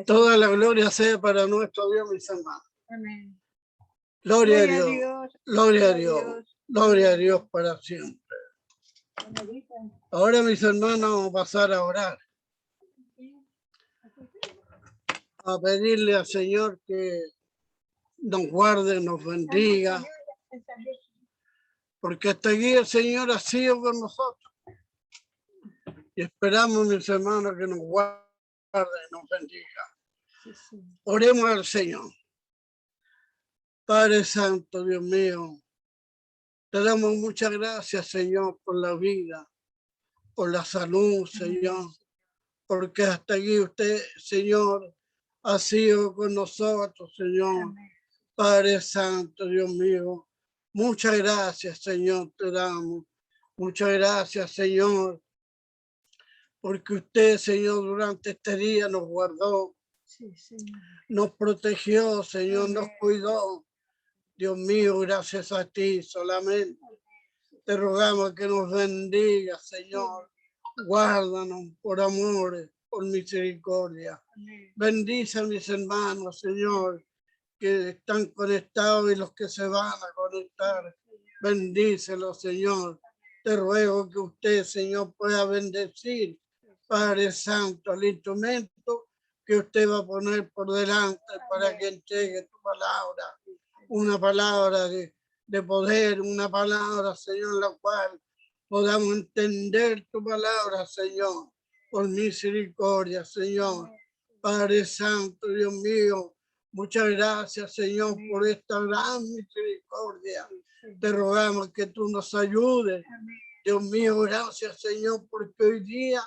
Toda la gloria sea para nuestro Dios, mis hermanos. Amén. Gloria a Dios, gloria a Dios, gloria a Dios para siempre. Ahora, mis hermanos, vamos a pasar a orar. A pedirle al Señor que nos guarde, nos bendiga. Porque hasta aquí el Señor ha sido con nosotros. Y esperamos, mis hermanos, que nos guarde y nos bendiga. Oremos al Señor. Padre Santo, Dios mío, te damos muchas gracias, Señor, por la vida, por la salud, Señor, porque hasta aquí usted, Señor, ha sido con nosotros, Señor. Padre Santo, Dios mío, muchas gracias, Señor, te damos. Muchas gracias, Señor, porque usted, Señor, durante este día nos guardó, nos protegió, Señor, nos cuidó. Dios mío, gracias a ti solamente. Te rogamos que nos bendiga, Señor. Guárdanos por amor, por misericordia. Bendice a mis hermanos, Señor, que están conectados y los que se van a conectar. Bendícelos, Señor. Te ruego que usted, Señor, pueda bendecir, Padre Santo, el instrumento que usted va a poner por delante para que entregue tu palabra. Una palabra de poder, una palabra, Señor, la cual podamos entender tu palabra, Señor, por misericordia, Señor. Padre Santo, Dios mío, muchas gracias, Señor, por esta gran misericordia. Te rogamos que tú nos ayudes. Dios mío, gracias, Señor, porque hoy día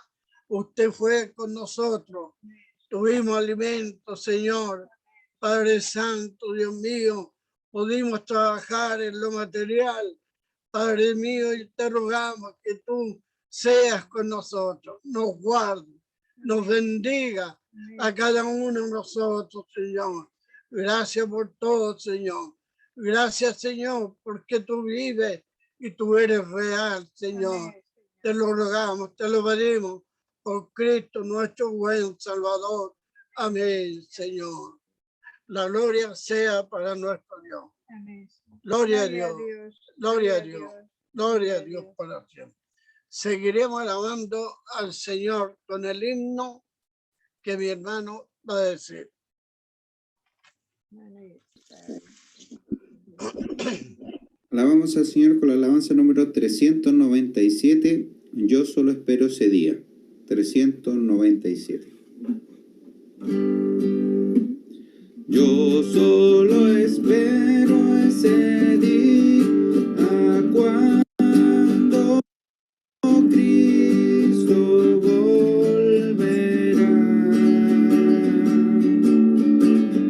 usted fue con nosotros. Tuvimos alimento, Señor. Padre Santo, Dios mío, pudimos trabajar en lo material. Padre mío, y te rogamos que tú seas con nosotros, nos guardes, nos bendiga a cada uno de nosotros, Señor. Gracias por todo, Señor. Gracias, Señor, porque tú vives y tú eres real, Señor. Te lo rogamos, te lo pedimos por Cristo, nuestro buen Salvador. Amén, Señor. La gloria sea para nuestro Dios. Amén. Gloria a Dios, gloria a Dios, gloria a Dios para siempre. Seguiremos alabando al Señor con el himno que mi hermano va a decir. Alabamos al Señor con la alabanza número 397. Yo solo espero ese día. 397. Yo solo espero ese día cuando Cristo volverá.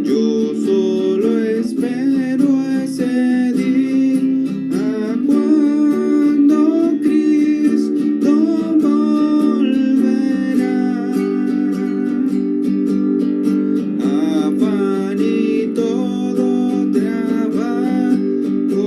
Yo solo espero ese día cuando Cristo volverá. Afán y todo trabajo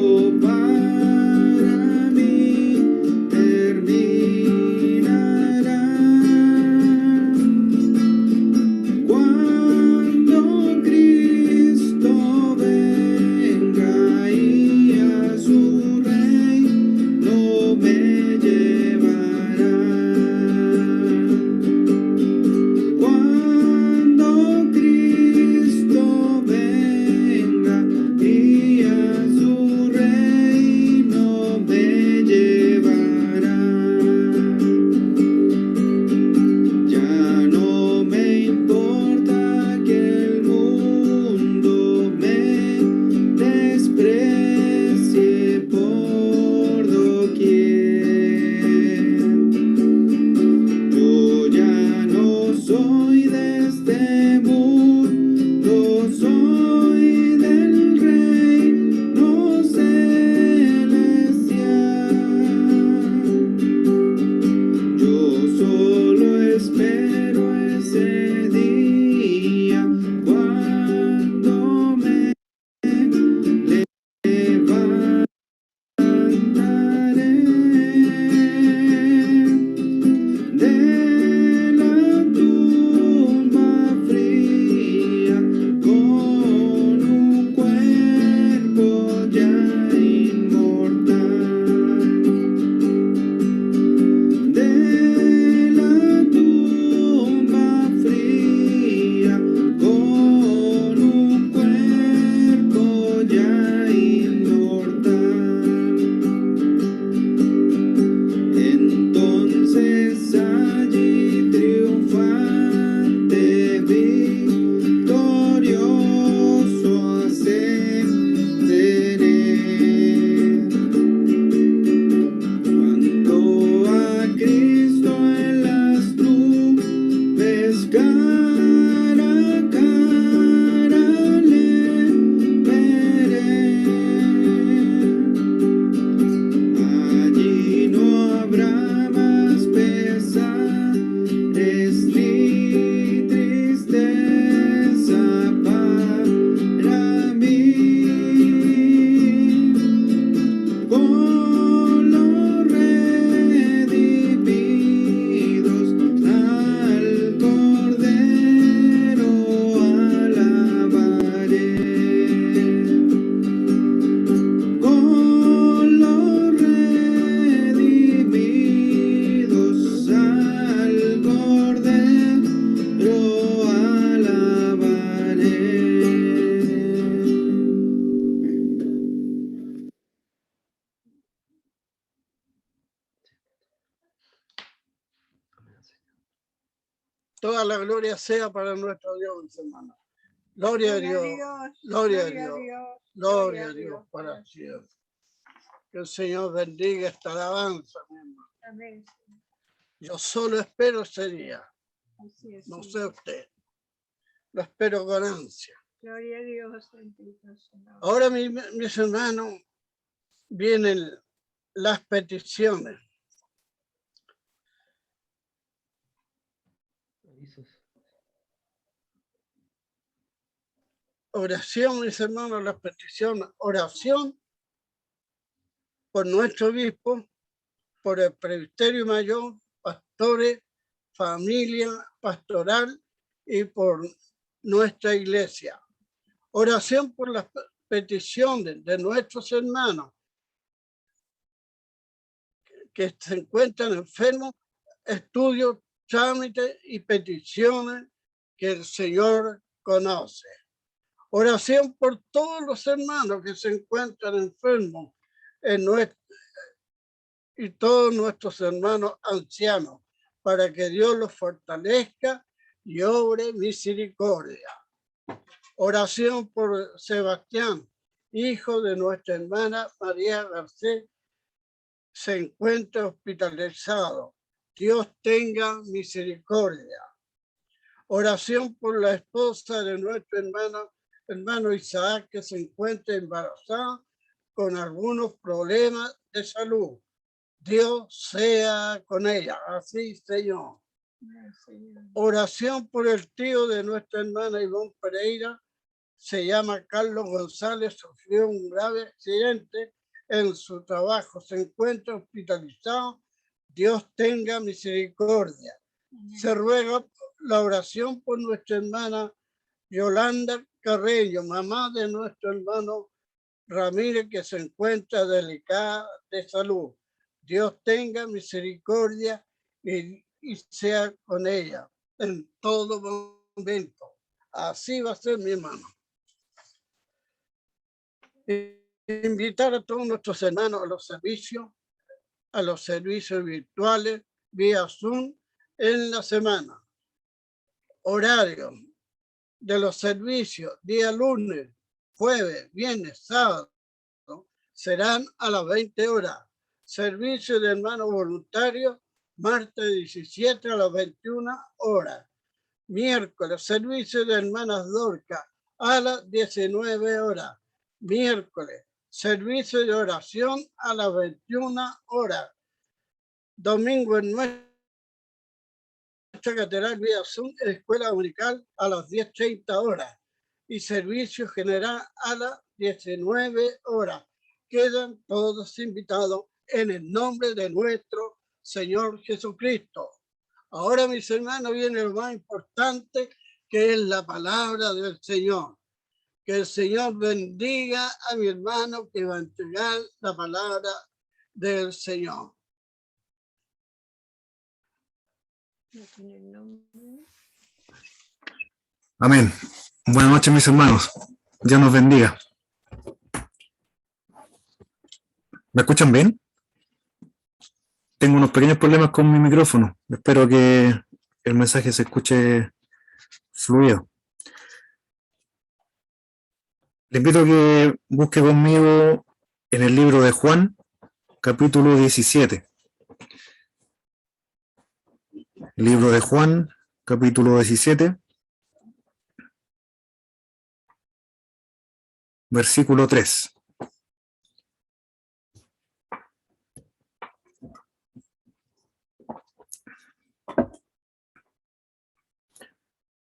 Toda la gloria sea para nuestro Dios, mis hermanos. Gloria a Dios, gloria a Dios, gloria a Dios para siempre. Que el Señor bendiga esta alabanza, mi hermano. Amén. Yo solo espero ese día. Así es. No sé Señor. usted. Lo espero con ansia. Gloria a Dios, bendito Señor. Ahora, mis hermanos, vienen las peticiones. Oración, mis hermanos, las peticiones. Oración por nuestro obispo, por el presbiterio mayor, pastores, familia pastoral y por nuestra iglesia. Oración por las peticiones de nuestros hermanos que se encuentran enfermos, estudios, trámites y peticiones que el Señor conoce. Oración por todos los hermanos que se encuentran enfermos y todos nuestros hermanos ancianos, para que Dios los fortalezca y obre misericordia. Oración por Sebastián, hijo de nuestra hermana María Garcés, se encuentra hospitalizado. Dios tenga misericordia. Oración por la esposa de nuestro hermano Isaac, que se encuentra embarazada con algunos problemas de salud. Dios sea con ella. Así, Señor. Amén, Señor. Oración por el tío de nuestra hermana Ivonne Pereira. Se llama Carlos González, sufrió un grave accidente en su trabajo. Se encuentra hospitalizado. Dios tenga misericordia. Amén. Se ruega la oración por nuestra hermana Yolanda Carreño, mamá de nuestro hermano Ramírez, que se encuentra delicada de salud. Dios tenga misericordia y sea con ella en todo momento. Así va a ser, mi hermano. Invitar a todos nuestros hermanos a los servicios virtuales vía Zoom en la semana. Horario de los servicios día lunes, jueves, viernes, sábado serán a las 20 horas. Servicio de hermanos voluntarios martes 17 a las 21 horas. Miércoles, servicio de hermanas Dorcas a las 19 horas. Miércoles, servicio de oración a las 21 horas. Domingo en nuestra catedral vía Zoom, escuela dominical a las 10:30 horas. Y servicio general a las 19 horas. Quedan todos invitados en el nombre de nuestro Señor Jesucristo. Ahora, mis hermanos, viene lo más importante, que es la palabra del Señor. Que el Señor bendiga a mi hermano que va a entregar la palabra del Señor. No tiene nombre. Amén. Buenas noches, mis hermanos. Dios nos bendiga. ¿Me escuchan bien? Tengo unos pequeños problemas con mi micrófono. Espero que el mensaje se escuche fluido. Le invito a que busque conmigo en el libro de Juan, capítulo 17. Libro de Juan, capítulo 17, versículo 3.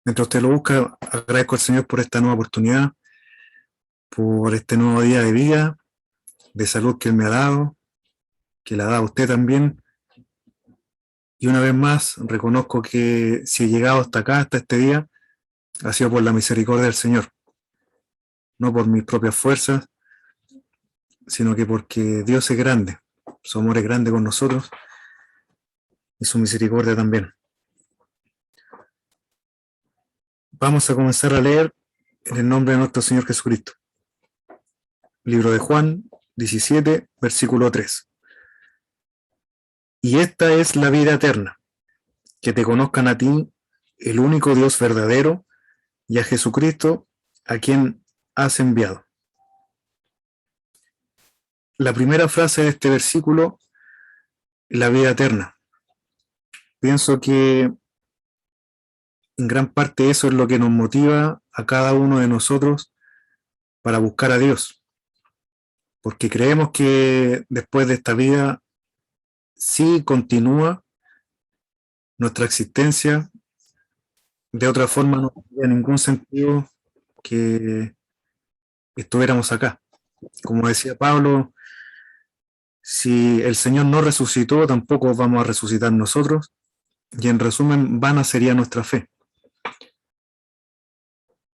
Mientras usted lo busca, agradezco al Señor por esta nueva oportunidad, por este nuevo día de vida, de salud que Él me ha dado, que le ha dado a usted también. Y una vez más, reconozco que si he llegado hasta acá, hasta este día, ha sido por la misericordia del Señor. No por mis propias fuerzas, sino que porque Dios es grande. Su amor es grande con nosotros y su misericordia también. Vamos a comenzar a leer en el nombre de nuestro Señor Jesucristo. Libro de Juan 17, versículo 3. Y esta es la vida eterna, que te conozcan a ti, el único Dios verdadero, y a Jesucristo, a quien has enviado. La primera frase de este versículo, la vida eterna. Pienso que en gran parte eso es lo que nos motiva a cada uno de nosotros para buscar a Dios. Porque creemos que después de esta vida sí continúa nuestra existencia. De otra forma no tendría ningún sentido que estuviéramos acá. Como decía Pablo, si el Señor no resucitó, tampoco vamos a resucitar nosotros. Y en resumen, vana sería nuestra fe.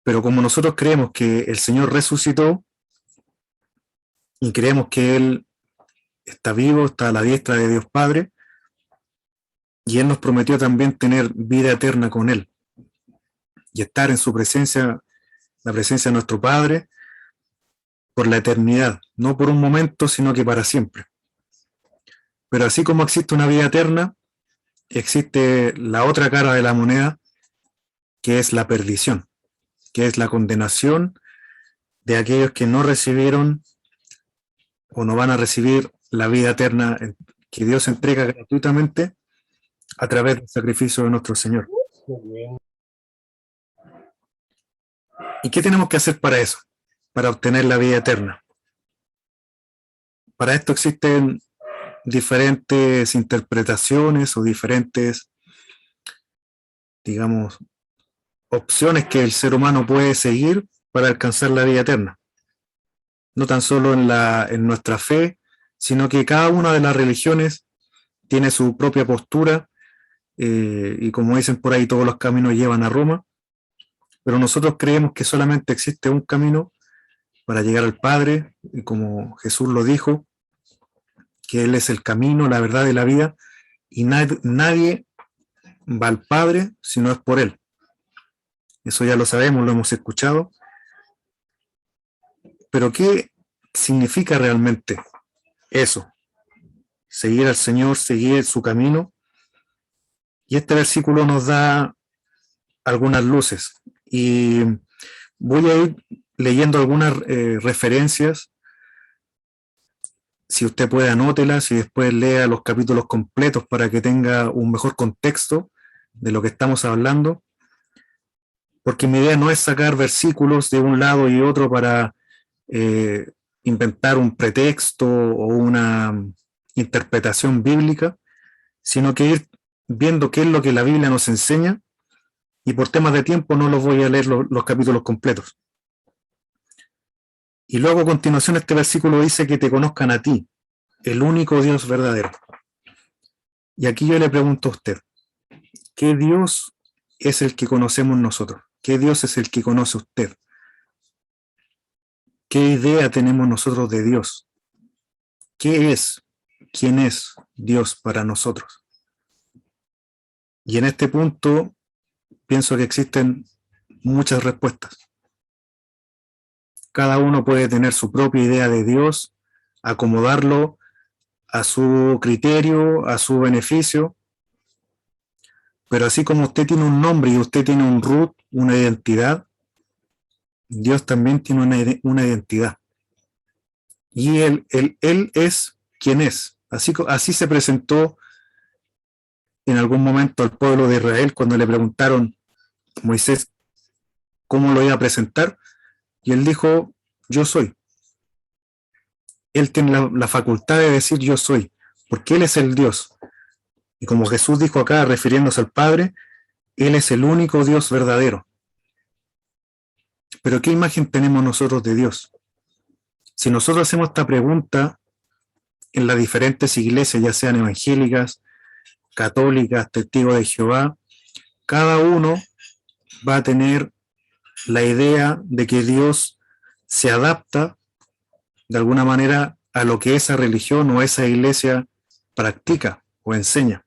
Pero como nosotros creemos que el Señor resucitó y creemos que Él está vivo, está a la diestra de Dios Padre, y Él nos prometió también tener vida eterna con Él y estar en su presencia, la presencia de nuestro Padre, por la eternidad, no por un momento, sino que para siempre. Pero así como existe una vida eterna, existe la otra cara de la moneda, que es la perdición, que es la condenación de aquellos que no recibieron o no van a recibir la vida eterna que Dios entrega gratuitamente a través del sacrificio de nuestro Señor. ¿Y qué tenemos que hacer para eso? Para obtener la vida eterna. Para esto existen diferentes interpretaciones o diferentes, digamos, opciones que el ser humano puede seguir para alcanzar la vida eterna. No tan solo en nuestra fe, sino que cada una de las religiones tiene su propia postura, y como dicen por ahí, todos los caminos llevan a Roma, pero nosotros creemos que solamente existe un camino para llegar al Padre, y como Jesús lo dijo, que Él es el camino, la verdad y la vida, y nadie va al Padre si no es por Él. Eso ya lo sabemos, lo hemos escuchado. Pero ¿qué significa realmente eso? Seguir al Señor, seguir su camino. Y este versículo nos da algunas luces. Y voy a ir leyendo algunas referencias. Si usted puede, anótelas y después lea los capítulos completos para que tenga un mejor contexto de lo que estamos hablando. Porque mi idea no es sacar versículos de un lado y otro para inventar un pretexto o una interpretación bíblica, sino que ir viendo qué es lo que la Biblia nos enseña, y por temas de tiempo no los voy a leer los capítulos completos. Y luego a continuación este versículo dice que te conozcan a ti, el único Dios verdadero. Y aquí yo le pregunto a usted, ¿qué Dios es el que conocemos nosotros? ¿Qué Dios es el que conoce usted? ¿Qué idea tenemos nosotros de Dios? ¿Qué es? ¿Quién es Dios para nosotros? Y en este punto pienso que existen muchas respuestas. Cada uno puede tener su propia idea de Dios, acomodarlo a su criterio, a su beneficio, pero así como usted tiene un nombre y usted tiene un root, una identidad, Dios también tiene una identidad. Y Él es quien es. Así se presentó en algún momento al pueblo de Israel cuando le preguntaron a Moisés cómo lo iba a presentar, y él dijo, yo soy. Él tiene la facultad de decir yo soy, porque Él es el Dios. Y como Jesús dijo acá, refiriéndose al Padre, Él es el único Dios verdadero. Pero ¿qué imagen tenemos nosotros de Dios? Si nosotros hacemos esta pregunta en las diferentes iglesias, ya sean evangélicas, católicas, testigos de Jehová, cada uno va a tener la idea de que Dios se adapta de alguna manera a lo que esa religión o esa iglesia practica o enseña.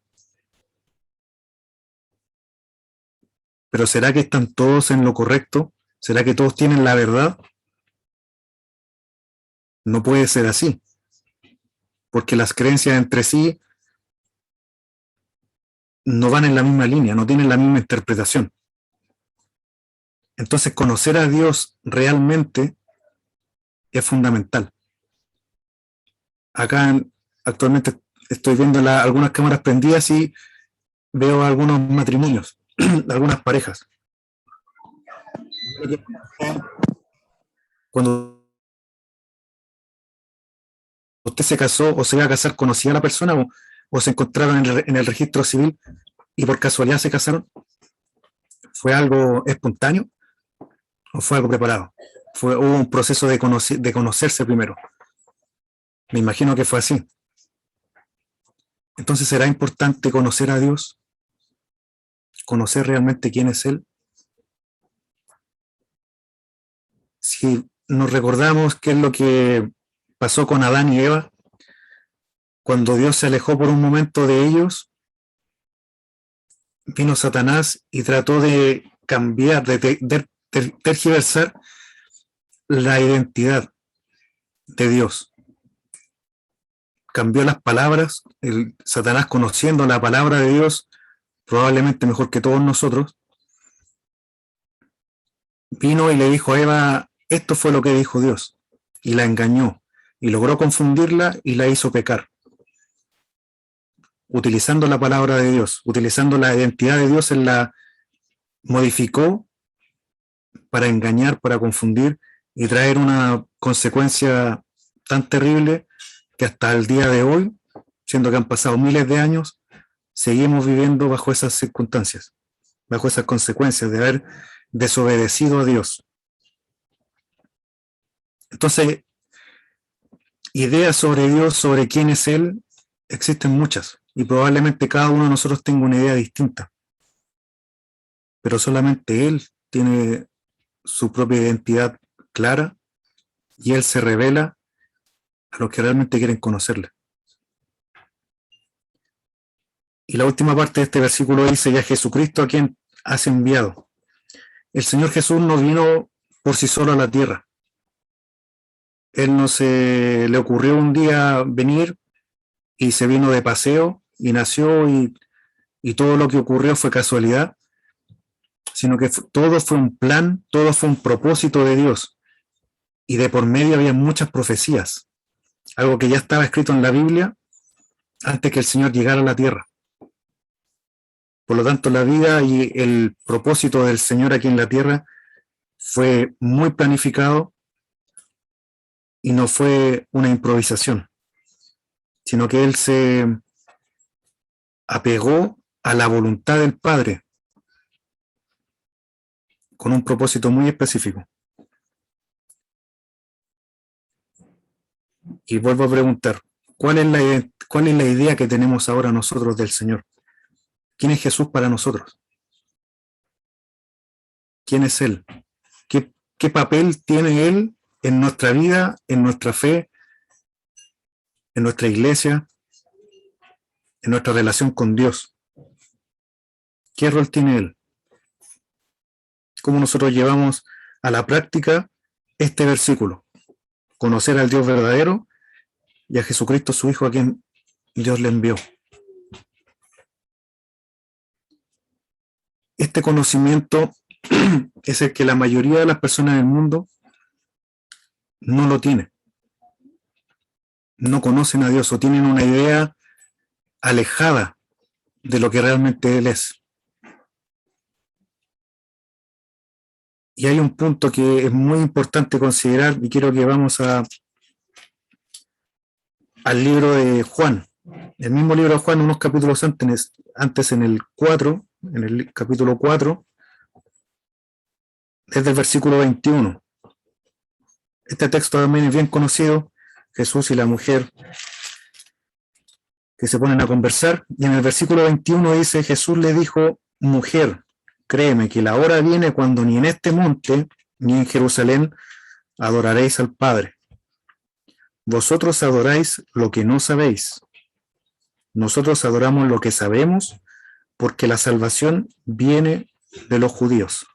Pero ¿será que están todos en lo correcto? ¿Será que todos tienen la verdad? No puede ser así, porque las creencias entre sí no van en la misma línea, no tienen la misma interpretación. Entonces, conocer a Dios realmente es fundamental. Acá actualmente estoy viendo algunas cámaras prendidas y veo algunos matrimonios, algunas parejas. Cuando usted se casó o se iba a casar, ¿conocía a la persona o se encontraron en el registro civil y por casualidad se casaron? ¿Fue algo espontáneo o fue algo preparado? Hubo un proceso de conocerse primero. Me imagino que fue así. Entonces, ¿será importante conocer a Dios? ¿Conocer realmente quién es Él? Si nos recordamos qué es lo que pasó con Adán y Eva, cuando Dios se alejó por un momento de ellos, vino Satanás y trató de cambiar, de tergiversar la identidad de Dios. Cambió las palabras, Satanás, conociendo la palabra de Dios, probablemente mejor que todos nosotros, vino y le dijo a Eva, esto fue lo que dijo Dios, y la engañó, y logró confundirla y la hizo pecar. Utilizando la palabra de Dios, utilizando la identidad de Dios, él la modificó para engañar, para confundir y traer una consecuencia tan terrible que hasta el día de hoy, siendo que han pasado miles de años, seguimos viviendo bajo esas circunstancias, bajo esas consecuencias de haber desobedecido a Dios. Entonces, ideas sobre Dios, sobre quién es Él, existen muchas, y probablemente cada uno de nosotros tenga una idea distinta. Pero solamente Él tiene su propia identidad clara, y Él se revela a los que realmente quieren conocerle. Y la última parte de este versículo dice, ya Jesucristo a quien has enviado. El Señor Jesús no vino por sí solo a la tierra. Él no se le ocurrió un día venir y se vino de paseo y nació y todo lo que ocurrió fue casualidad, sino que todo fue un plan, todo fue un propósito de Dios. Y de por medio había muchas profecías, algo que ya estaba escrito en la Biblia antes que el Señor llegara a la tierra. Por lo tanto, la vida y el propósito del Señor aquí en la tierra fue muy planificado y no fue una improvisación, sino que Él se apegó a la voluntad del Padre con un propósito muy específico. Y vuelvo a preguntar, ¿cuál es la idea que tenemos ahora nosotros del Señor? ¿Quién es Jesús para nosotros? ¿Quién es Él? ¿Qué papel tiene Él en nuestra vida, en nuestra fe, en nuestra iglesia, en nuestra relación con Dios? ¿Qué rol tiene Él? ¿Cómo nosotros llevamos a la práctica este versículo? Conocer al Dios verdadero y a Jesucristo su Hijo a quien Dios le envió. Este conocimiento es el que la mayoría de las personas del mundo no lo tiene. No conocen a Dios o tienen una idea alejada de lo que realmente Él es. Y hay un punto que es muy importante considerar y quiero que vamos al libro de Juan. El mismo libro de Juan, unos capítulos antes en el capítulo 4, desde el versículo 21. Este texto también es bien conocido, Jesús y la mujer que se ponen a conversar, y en el versículo 21 dice, Jesús le dijo, mujer, créeme que la hora viene cuando ni en este monte ni en Jerusalén adoraréis al Padre. Vosotros adoráis lo que no sabéis. Nosotros adoramos lo que sabemos, porque la salvación viene de los judíos.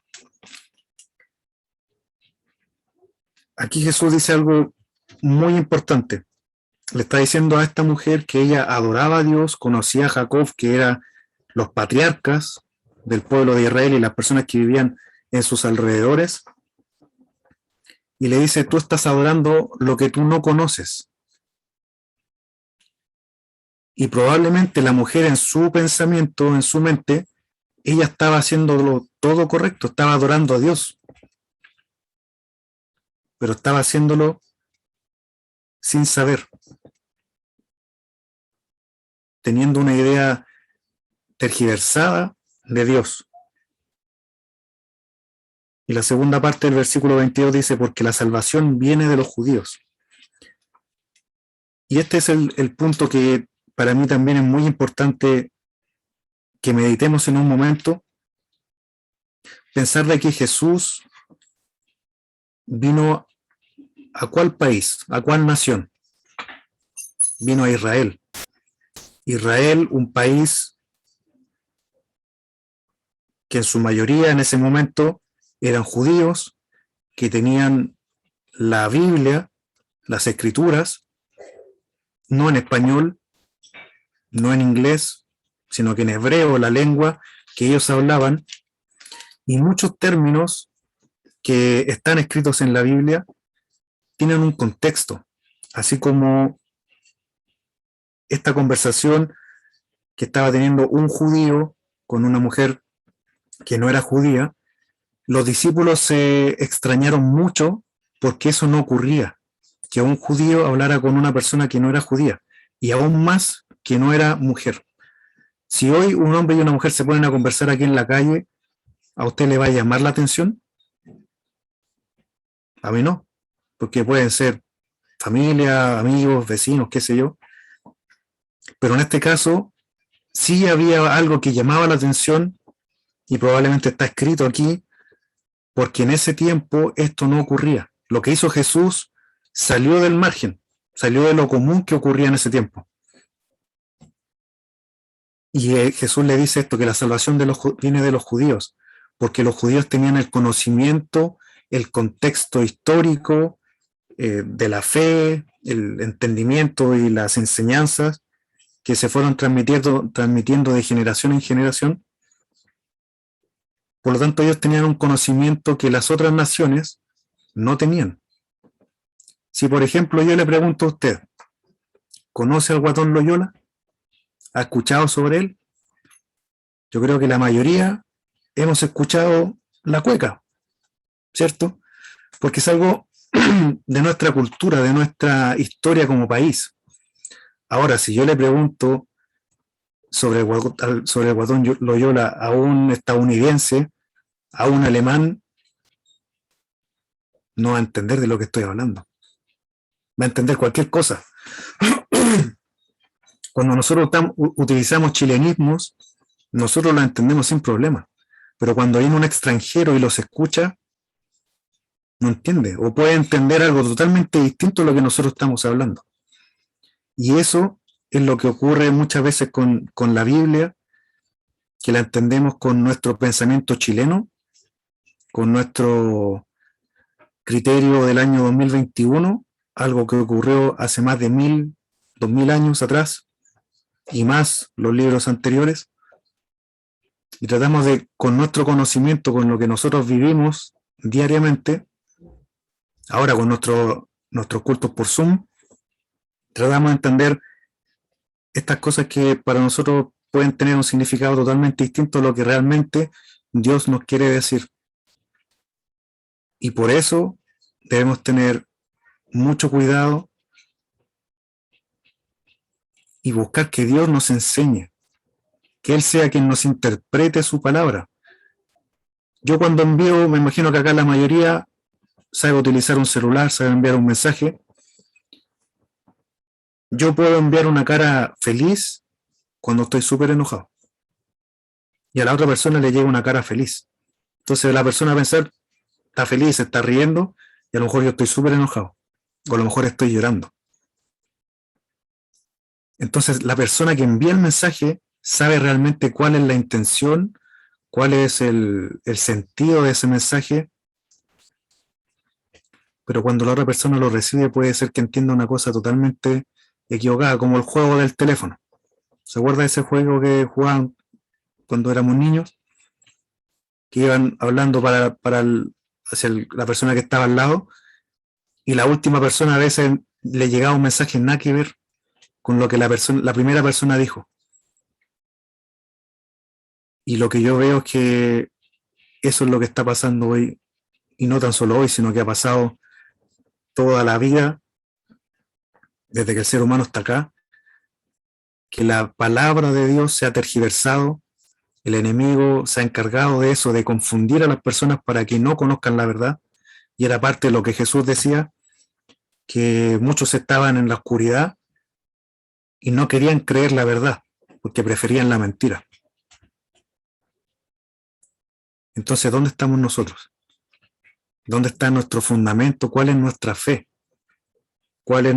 Aquí Jesús dice algo muy importante. Le está diciendo a esta mujer que ella adoraba a Dios, conocía a Jacob, que era los patriarcas del pueblo de Israel y las personas que vivían en sus alrededores, y le dice, tú estás adorando lo que tú no conoces. Y probablemente la mujer en su pensamiento, en su mente, ella estaba haciéndolo todo correcto, estaba adorando a Dios, pero estaba haciéndolo sin saber, teniendo una idea tergiversada de Dios. Y la segunda parte del versículo 22 dice, porque la salvación viene de los judíos. Y este es el punto que para mí también es muy importante que meditemos en un momento, pensar de que Jesús vino a cuál país, a cuál nación. Vino a Israel. Israel, un país que en su mayoría en ese momento eran judíos, que tenían la Biblia, las Escrituras, no en español, no en inglés, sino que en hebreo, la lengua que ellos hablaban, y muchos términos que están escritos en la Biblia tienen un contexto, así como esta conversación que estaba teniendo un judío con una mujer que no era judía. Los discípulos se extrañaron mucho porque eso no ocurría, que un judío hablara con una persona que no era judía, y aún más que no era mujer. Si hoy un hombre y una mujer se ponen a conversar aquí en la calle, ¿a usted le va a llamar la atención? A mí no, porque pueden ser familia, amigos, vecinos, qué sé yo. Pero en este caso, sí había algo que llamaba la atención, y probablemente está escrito aquí, porque en ese tiempo esto no ocurría. Lo que hizo Jesús salió del margen, salió de lo común que ocurría en ese tiempo. Y Jesús le dice esto, que la salvación viene de los judíos, porque los judíos tenían el conocimiento, el contexto histórico de la fe, el entendimiento y las enseñanzas que se fueron transmitiendo de generación en generación. Por lo tanto, ellos tenían un conocimiento que las otras naciones no tenían. Si, por ejemplo, yo le pregunto a usted, ¿conoce al Guatón Loyola? ¿Ha escuchado sobre él? Yo creo que la mayoría hemos escuchado la cueca, ¿cierto? Porque es algo de nuestra cultura, de nuestra historia como país. Ahora, si yo le pregunto sobre el Guatón Loyola a un estadounidense, a un alemán, no va a entender de lo que estoy hablando. Va a entender cualquier cosa. Cuando nosotros utilizamos chilenismos, nosotros los entendemos sin problema. Pero cuando viene un extranjero y los escucha, no entiende, o puede entender algo totalmente distinto a lo que nosotros estamos hablando. Y eso es lo que ocurre muchas veces con la Biblia, que la entendemos con nuestro pensamiento chileno, con nuestro criterio del año 2021, algo que ocurrió hace más de 2000 años atrás, y más los libros anteriores, y tratamos de, con nuestro conocimiento, con lo que nosotros vivimos diariamente, ahora con nuestros cultos por Zoom, tratamos de entender estas cosas que para nosotros pueden tener un significado totalmente distinto a lo que realmente Dios nos quiere decir. Y por eso debemos tener mucho cuidado y buscar que Dios nos enseñe, que Él sea quien nos interprete su palabra. Yo cuando envío, me imagino que acá la mayoría sabe utilizar un celular, sabe enviar un mensaje. Yo puedo enviar una cara feliz cuando estoy súper enojado, y a la otra persona le llega una cara feliz. Entonces la persona va a pensar, está feliz, está riendo, y a lo mejor yo estoy súper enojado, o a lo mejor estoy llorando. Entonces la persona que envía el mensaje sabe realmente cuál es la intención, cuál es el sentido de ese mensaje, pero cuando la otra persona lo recibe puede ser que entienda una cosa totalmente equivocada, como el juego del teléfono. ¿Se acuerda de ese juego que jugaban cuando éramos niños, que iban hablando hacia la persona que estaba al lado, y la última persona a veces le llegaba un mensaje nada que ver con lo que la primera persona dijo. Y lo que yo veo es que eso es lo que está pasando hoy, y no tan solo hoy, sino que ha pasado toda la vida, desde que el ser humano está acá, que la palabra de Dios se ha tergiversado, el enemigo se ha encargado de eso, de confundir a las personas para que no conozcan la verdad, y era parte de lo que Jesús decía, que muchos estaban en la oscuridad y no querían creer la verdad, porque preferían la mentira. Entonces, ¿dónde estamos nosotros? ¿Dónde está nuestro fundamento? ¿Cuál es nuestra fe? ¿Cuál es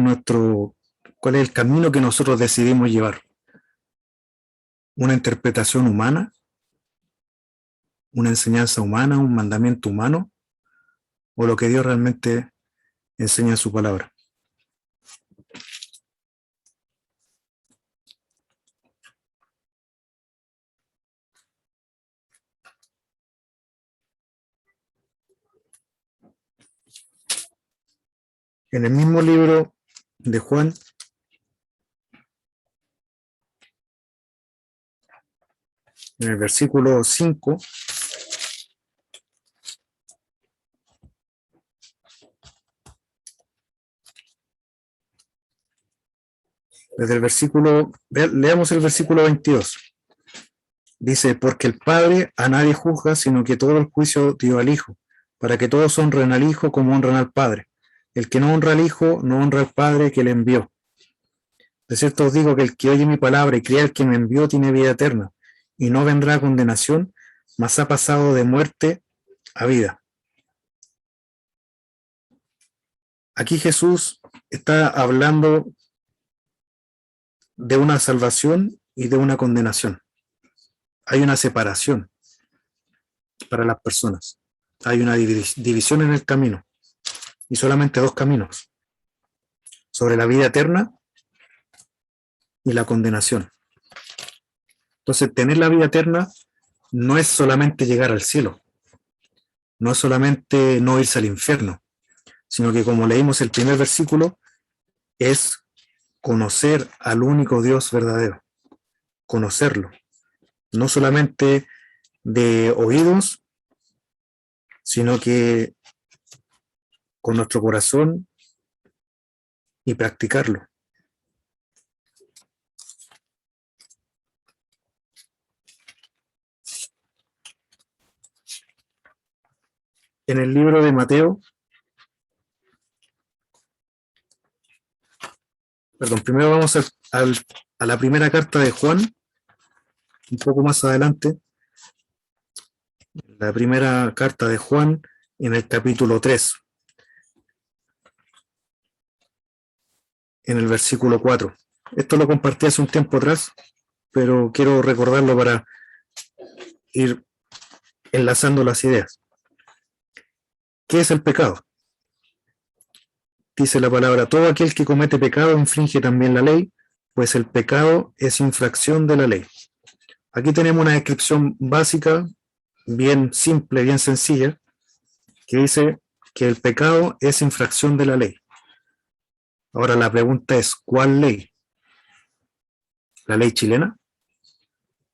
el camino que nosotros decidimos llevar? ¿Una interpretación humana? ¿Una enseñanza humana? ¿Un mandamiento humano? ¿O lo que Dios realmente enseña en su palabra? En el mismo libro de Juan, en el versículo 5, leamos el versículo 22. Dice, porque el Padre a nadie juzga, sino que todo el juicio dio al Hijo, para que todos honren al Hijo como honran al Padre. El que no honra al Hijo, no honra al Padre que le envió. De cierto os digo que el que oye mi palabra y cree al que me envió tiene vida eterna, y no vendrá a condenación, mas ha pasado de muerte a vida. Aquí Jesús está hablando de una salvación y de una condenación. Hay una separación para las personas. Hay una división en el camino, y solamente dos caminos, sobre la vida eterna y la condenación. Entonces, tener la vida eterna no es solamente llegar al cielo, no es solamente no irse al infierno, sino que, como leímos el primer versículo, es conocer al único Dios verdadero, conocerlo, no solamente de oídos, sino que con nuestro corazón, y practicarlo. En el libro de Mateo, primero vamos a la primera carta de Juan, un poco más adelante. La primera carta de Juan, en el capítulo 3, en el versículo 4. Esto lo compartí hace un tiempo atrás, pero quiero recordarlo para ir enlazando las ideas. ¿Qué es el pecado? Dice la palabra, todo aquel que comete pecado infringe también la ley, pues el pecado es infracción de la ley. Aquí tenemos una descripción básica, bien simple, bien sencilla, que dice que el pecado es infracción de la ley. Ahora la pregunta es, ¿cuál ley? ¿La ley chilena?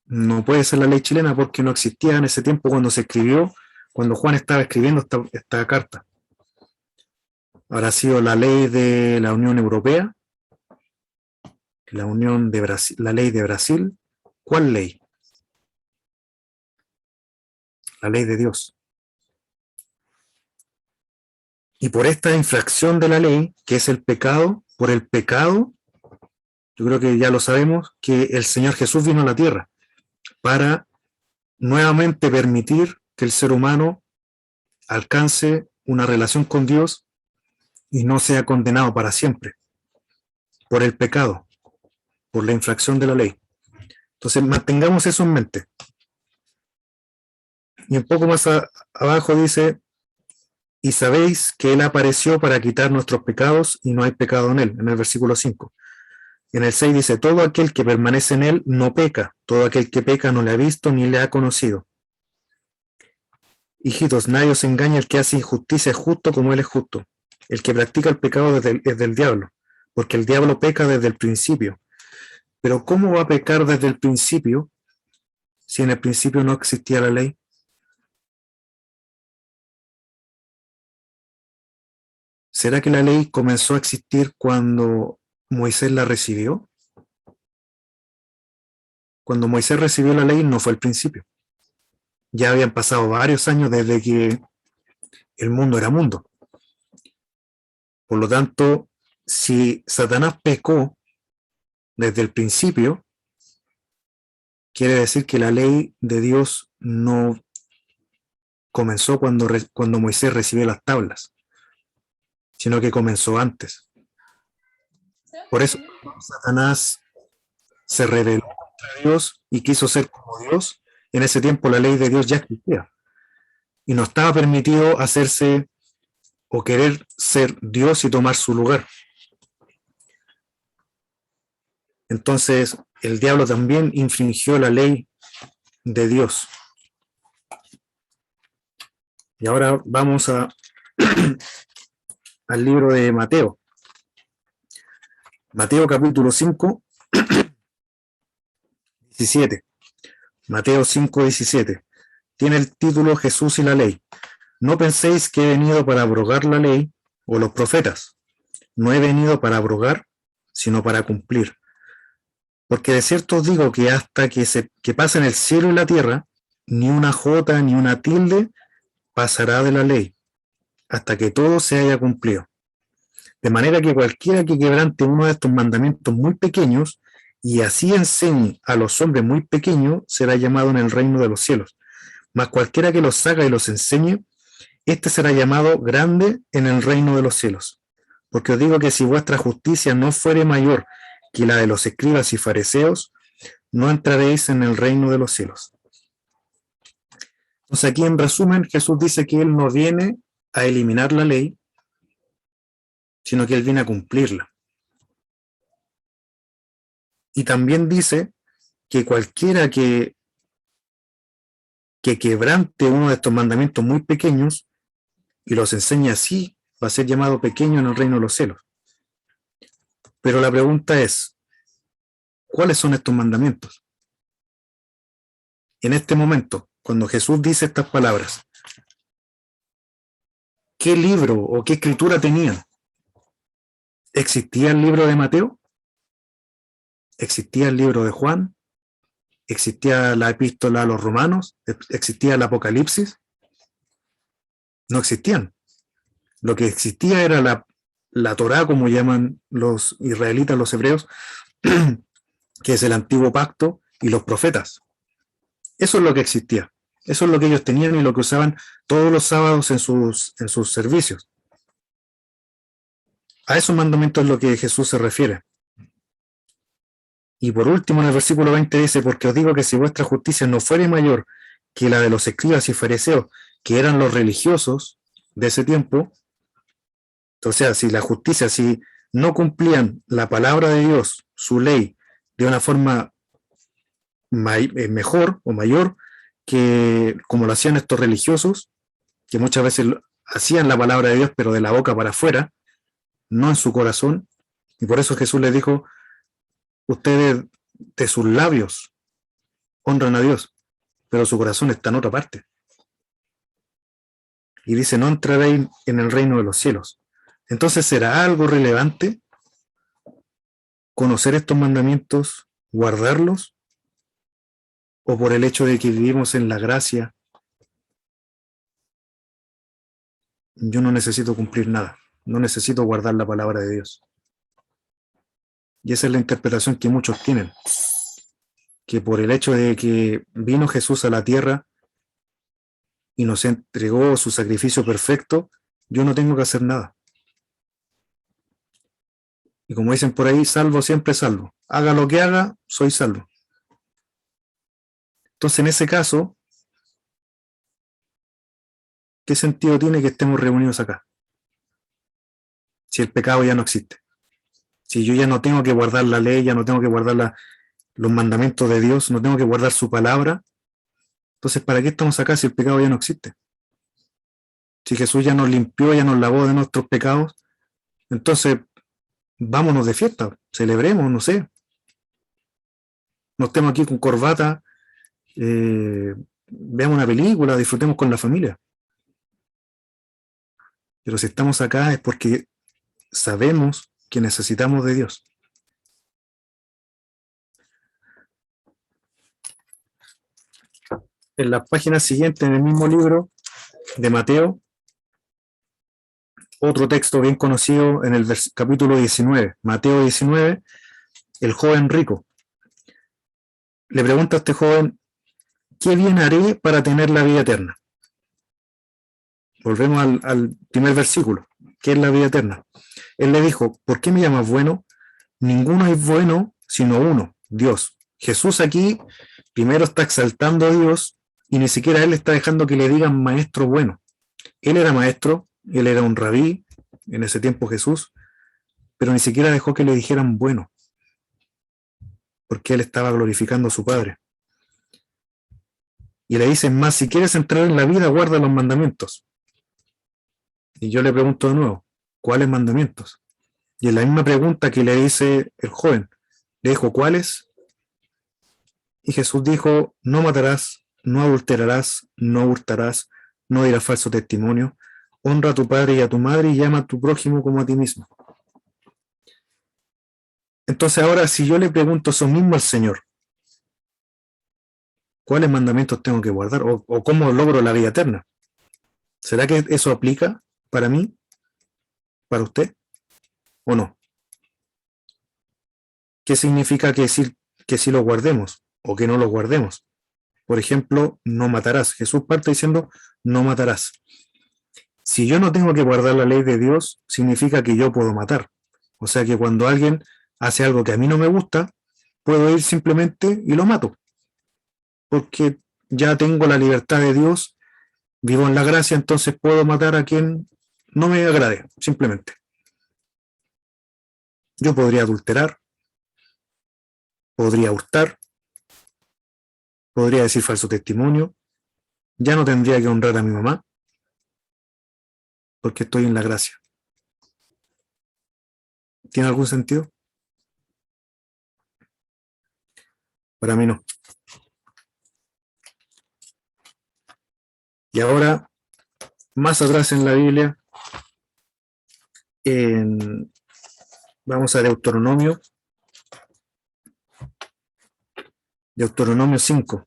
No puede ser la ley chilena porque no existía en ese tiempo cuando se escribió, cuando Juan estaba escribiendo esta carta. Habrá sido la ley de la Unión Europea, la ley de Brasil. ¿Cuál ley? La ley de Dios. Y por esta infracción de la ley, que es el pecado, por el pecado, yo creo que ya lo sabemos, que el Señor Jesús vino a la tierra para nuevamente permitir que el ser humano alcance una relación con Dios y no sea condenado para siempre por el pecado, por la infracción de la ley. Entonces mantengamos eso en mente. Y un poco más abajo dice, y sabéis que Él apareció para quitar nuestros pecados y no hay pecado en Él, en el versículo 5. En el 6 dice, todo aquel que permanece en él no peca, todo aquel que peca no le ha visto ni le ha conocido. Hijitos, nadie os engaña, el que hace injusticia es justo como él es justo. El que practica el pecado es del diablo, porque el diablo peca desde el principio. Pero ¿cómo va a pecar desde el principio si en el principio no existía la ley? ¿Será que la ley comenzó a existir cuando Moisés la recibió? Cuando Moisés recibió la ley no fue el principio. Ya habían pasado varios años desde que el mundo era mundo. Por lo tanto, si Satanás pecó desde el principio, quiere decir que la ley de Dios no comenzó cuando Moisés recibió las tablas, sino que comenzó antes. Por eso Satanás se rebeló contra Dios y quiso ser como Dios. En ese tiempo la ley de Dios ya existía y no estaba permitido hacerse o querer ser Dios y tomar su lugar. Entonces el diablo también infringió la ley de Dios. Y ahora vamos al libro de Mateo. Mateo capítulo 5, 17. Mateo 5, 17. Tiene el título Jesús y la ley. No penséis que he venido para abrogar la ley o los profetas. No he venido para abrogar, sino para cumplir. Porque de cierto os digo que hasta que pasen el cielo y la tierra, ni una jota ni una tilde pasará de la ley, hasta que todo se haya cumplido. De manera que cualquiera que quebrante uno de estos mandamientos muy pequeños, y así enseñe a los hombres muy pequeños, será llamado en el reino de los cielos. Mas cualquiera que los haga y los enseñe, este será llamado grande en el reino de los cielos. Porque os digo que si vuestra justicia no fuere mayor que la de los escribas y fariseos, no entraréis en el reino de los cielos. Entonces aquí en resumen Jesús dice que Él no viene a eliminar la ley, sino que Él viene a cumplirla. Y también dice que cualquiera que quebrante uno de estos mandamientos muy pequeños y los enseñe así, va a ser llamado pequeño en el reino de los cielos. Pero la pregunta es, ¿cuáles son estos mandamientos? En este momento, cuando Jesús dice estas palabras, ¿qué libro o qué escritura tenían? ¿Existía el libro de Mateo? ¿Existía el libro de Juan? ¿Existía la epístola a los romanos? ¿Existía el Apocalipsis? No existían. Lo que existía era la Torá, como llaman los israelitas, los hebreos, que es el antiguo pacto, y los profetas. Eso es lo que existía. Eso es lo que ellos tenían y lo que usaban todos los sábados en sus servicios. A esos mandamientos es lo que Jesús se refiere. Y por último, en el versículo 20 dice, porque os digo que si vuestra justicia no fuere mayor que la de los escribas y fariseos, que eran los religiosos de ese tiempo, o sea, si la justicia, si no cumplían la palabra de Dios, su ley, de una forma mejor o mayor que como lo hacían estos religiosos, que muchas veces hacían la palabra de Dios, pero de la boca para afuera, no en su corazón, y por eso Jesús les dijo, ustedes de sus labios honran a Dios, pero su corazón está en otra parte. Y dice, no entraréis en el reino de los cielos. Entonces, ¿será algo relevante conocer estos mandamientos, guardarlos? ¿O por el hecho de que vivimos en la gracia, yo no necesito cumplir nada, no necesito guardar la palabra de Dios? Y esa es la interpretación que muchos tienen, que por el hecho de que vino Jesús a la tierra y nos entregó su sacrificio perfecto, yo no tengo que hacer nada. Y como dicen por ahí, salvo siempre salvo. Haga lo que haga, soy salvo. Entonces, en ese caso, ¿qué sentido tiene que estemos reunidos acá? Si el pecado ya no existe. Si yo ya no tengo que guardar la ley, ya no tengo que guardar los mandamientos de Dios, no tengo que guardar su palabra, entonces ¿para qué estamos acá si el pecado ya no existe? Si Jesús ya nos limpió, ya nos lavó de nuestros pecados, entonces vámonos de fiesta, celebremos, no sé. No estemos aquí con corbata, veamos una película, disfrutemos con la familia. Pero si estamos acá es porque sabemos que necesitamos de Dios. En la página siguiente, en el mismo libro de Mateo, otro texto bien conocido en el capítulo 19, Mateo 19, el joven rico. Le pregunta a este joven, ¿qué bien haré para tener la vida eterna? Volvemos al primer versículo, ¿qué es la vida eterna? Él le dijo, ¿por qué me llamas bueno? Ninguno es bueno sino uno, Dios. Jesús aquí primero está exaltando a Dios y ni siquiera él está dejando que le digan maestro bueno. Él era maestro, él era un rabí, en ese tiempo Jesús, pero ni siquiera dejó que le dijeran bueno, porque él estaba glorificando a su Padre. Y le dicen más, si quieres entrar en la vida, guarda los mandamientos. Y yo le pregunto de nuevo, ¿cuáles mandamientos? Y en la misma pregunta que le dice el joven, le dijo, ¿cuáles? Y Jesús dijo, no matarás, no adulterarás, no hurtarás, no dirás falso testimonio, honra a tu padre y a tu madre y llama a tu prójimo como a ti mismo. Entonces ahora, si yo le pregunto eso mismo al Señor, ¿cuáles mandamientos tengo que guardar? ¿O cómo logro la vida eterna? ¿Será que eso aplica para mí? ¿Para usted? ¿O no? ¿Qué significa que sí lo guardemos o que no lo guardemos? Por ejemplo, no matarás. Jesús parte diciendo, no matarás. Si yo no tengo que guardar la ley de Dios, significa que yo puedo matar. O sea que cuando alguien hace algo que a mí no me gusta, puedo ir simplemente y lo mato. Porque ya tengo la libertad de Dios, vivo en la gracia, entonces puedo matar a quien no me agrade, simplemente. Yo podría adulterar, podría hurtar, podría decir falso testimonio, ya no tendría que honrar a mi mamá, porque estoy en la gracia. ¿Tiene algún sentido? Para mí no. Y ahora, más atrás en la Biblia, vamos a Deuteronomio 5,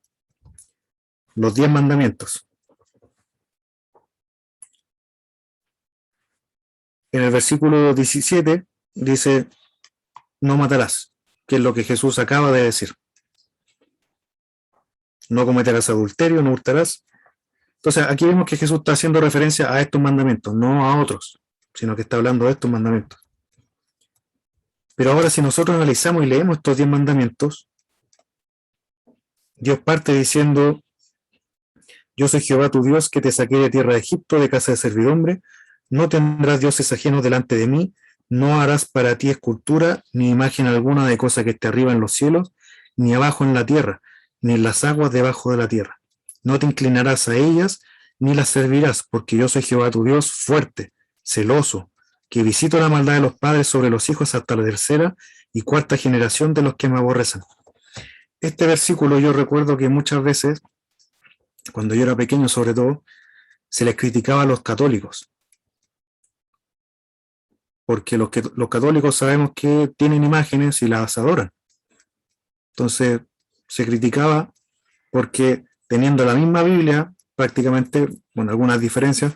los 10 mandamientos. En el versículo 17 dice, no matarás, que es lo que Jesús acaba de decir. No cometerás adulterio, no hurtarás. Entonces aquí vemos que Jesús está haciendo referencia a estos mandamientos, no a otros, sino que está hablando de estos mandamientos. Pero ahora si nosotros analizamos y leemos estos 10 mandamientos, Dios parte diciendo, yo soy Jehová tu Dios que te saqué de tierra de Egipto, de casa de servidumbre, no tendrás dioses ajenos delante de mí, no harás para ti escultura, ni imagen alguna de cosa que esté arriba en los cielos, ni abajo en la tierra, ni en las aguas debajo de la tierra. No te inclinarás a ellas, ni las servirás, porque yo soy Jehová tu Dios, fuerte, celoso, que visito la maldad de los padres sobre los hijos hasta la tercera y cuarta generación de los que me aborrecen. Este versículo yo recuerdo que muchas veces, cuando yo era pequeño sobre todo, se les criticaba a los católicos. Porque los católicos sabemos que tienen imágenes y las adoran. Entonces se criticaba porque teniendo la misma Biblia, prácticamente, con algunas diferencias,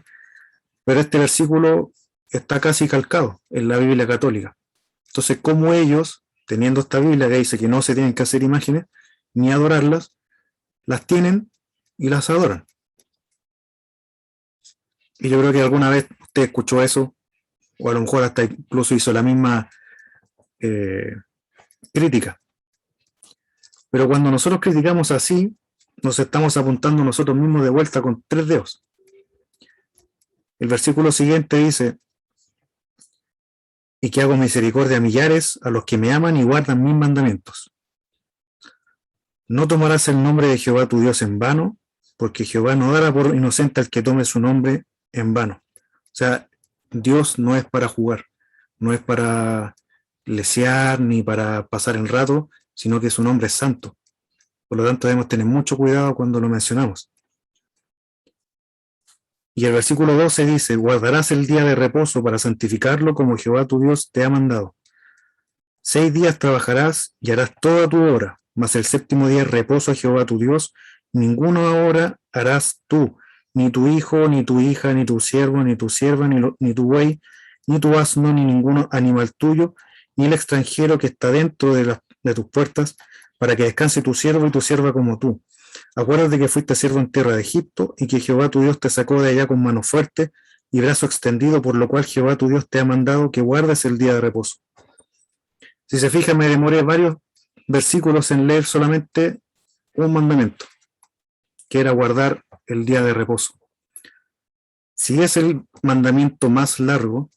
pero este versículo está casi calcado en la Biblia católica. Entonces, ¿cómo ellos, teniendo esta Biblia que dice que no se tienen que hacer imágenes ni adorarlas, las tienen y las adoran? Y yo creo que alguna vez usted escuchó eso, o a lo mejor hasta incluso hizo la misma crítica. Pero cuando nosotros criticamos así, nos estamos apuntando nosotros mismos de vuelta con 3 dedos. El versículo siguiente dice, y que hago misericordia a millares, a los que me aman y guardan mis mandamientos. No tomarás el nombre de Jehová tu Dios en vano, porque Jehová no dará por inocente al que tome su nombre en vano. O sea, Dios no es para jugar, no es para lesear ni para pasar el rato, sino que su nombre es santo. Por lo tanto, debemos tener mucho cuidado cuando lo mencionamos. Y el versículo 12 dice: guardarás el día de reposo para santificarlo como Jehová tu Dios te ha mandado. 6 días trabajarás y harás toda tu obra, mas el séptimo día es reposo a Jehová tu Dios. Ninguna obra harás tú, ni tu hijo, ni tu hija, ni tu siervo, ni tu sierva, ni tu buey, ni tu asno, ni ningún animal tuyo, ni el extranjero que está dentro de tus puertas, para que descanse tu siervo y tu sierva como tú. Acuérdate que fuiste siervo en tierra de Egipto, y que Jehová tu Dios te sacó de allá con mano fuerte y brazo extendido, por lo cual Jehová tu Dios te ha mandado que guardes el día de reposo. Si se fijan, me demoré varios versículos en leer solamente un mandamiento, que era guardar el día de reposo. Si es el mandamiento más largo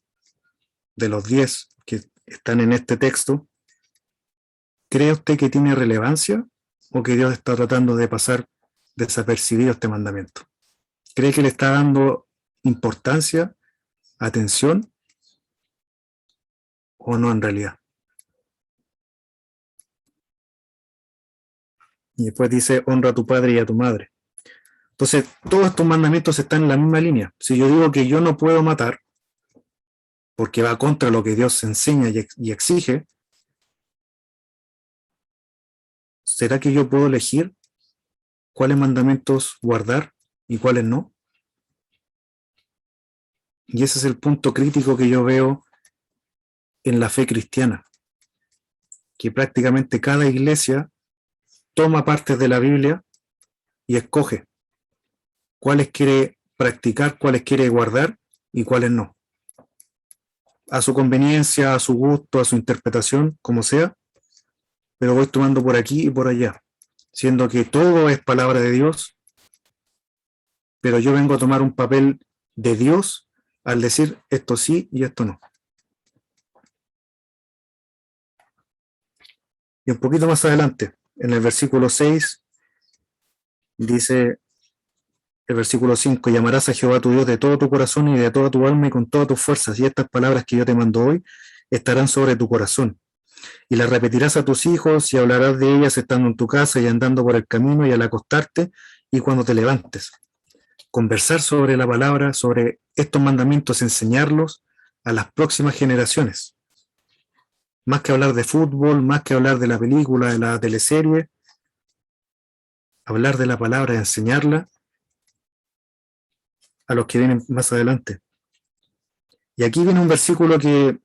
de los 10 que están en este texto, ¿cree usted que tiene relevancia o que Dios está tratando de pasar desapercibido este mandamiento? ¿Cree que le está dando importancia, atención o no en realidad? Y después dice: honra a tu padre y a tu madre. Entonces, todos estos mandamientos están en la misma línea. Si yo digo que yo no puedo matar, porque va contra lo que Dios enseña y exige, ¿será que yo puedo elegir cuáles mandamientos guardar y cuáles no? Y ese es el punto crítico que yo veo en la fe cristiana, que prácticamente cada iglesia toma partes de la Biblia y escoge cuáles quiere practicar, cuáles quiere guardar y cuáles no. A su conveniencia, a su gusto, a su interpretación, como sea, pero voy tomando por aquí y por allá, siendo que todo es palabra de Dios, pero yo vengo a tomar un papel de Dios al decir esto sí y esto no. Y un poquito más adelante, en el versículo 6, dice el versículo 5: llamarás a Jehová tu Dios de todo tu corazón y de toda tu alma y con todas tus fuerzas, y estas palabras que yo te mando hoy estarán sobre tu corazón. Y las repetirás a tus hijos y hablarás de ellas estando en tu casa y andando por el camino y al acostarte y cuando te levantes. Conversar sobre la palabra, sobre estos mandamientos, enseñarlos a las próximas generaciones. Más que hablar de fútbol, más que hablar de la película, de la teleserie, hablar de la palabra, enseñarla a los que vienen más adelante. Y aquí viene un versículo que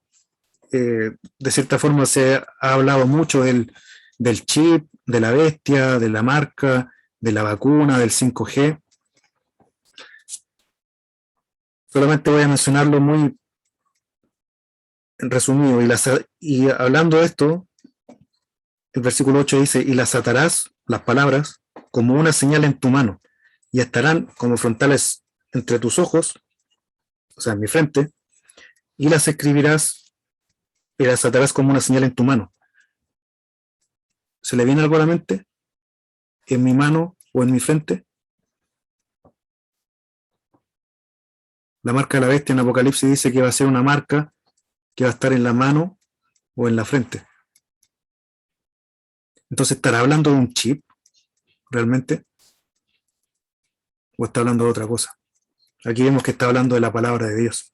de cierta forma se ha hablado mucho del chip, de la bestia, de la marca, de la vacuna, del 5G. Solamente voy a mencionarlo muy resumido. Y hablando de esto, el versículo 8 dice: y las atarás, las palabras, como una señal en tu mano, y estarán como frontales entre tus ojos, o sea, en mi frente, y las escribirás y las atarás como una señal en tu mano. ¿Se le viene algo a la mente? ¿En mi mano o en mi frente? La marca de la bestia en Apocalipsis dice que va a ser una marca que va a estar en la mano o en la frente. Entonces, ¿estará hablando de un chip realmente? ¿O está hablando de otra cosa? Aquí vemos que está hablando de la palabra de Dios.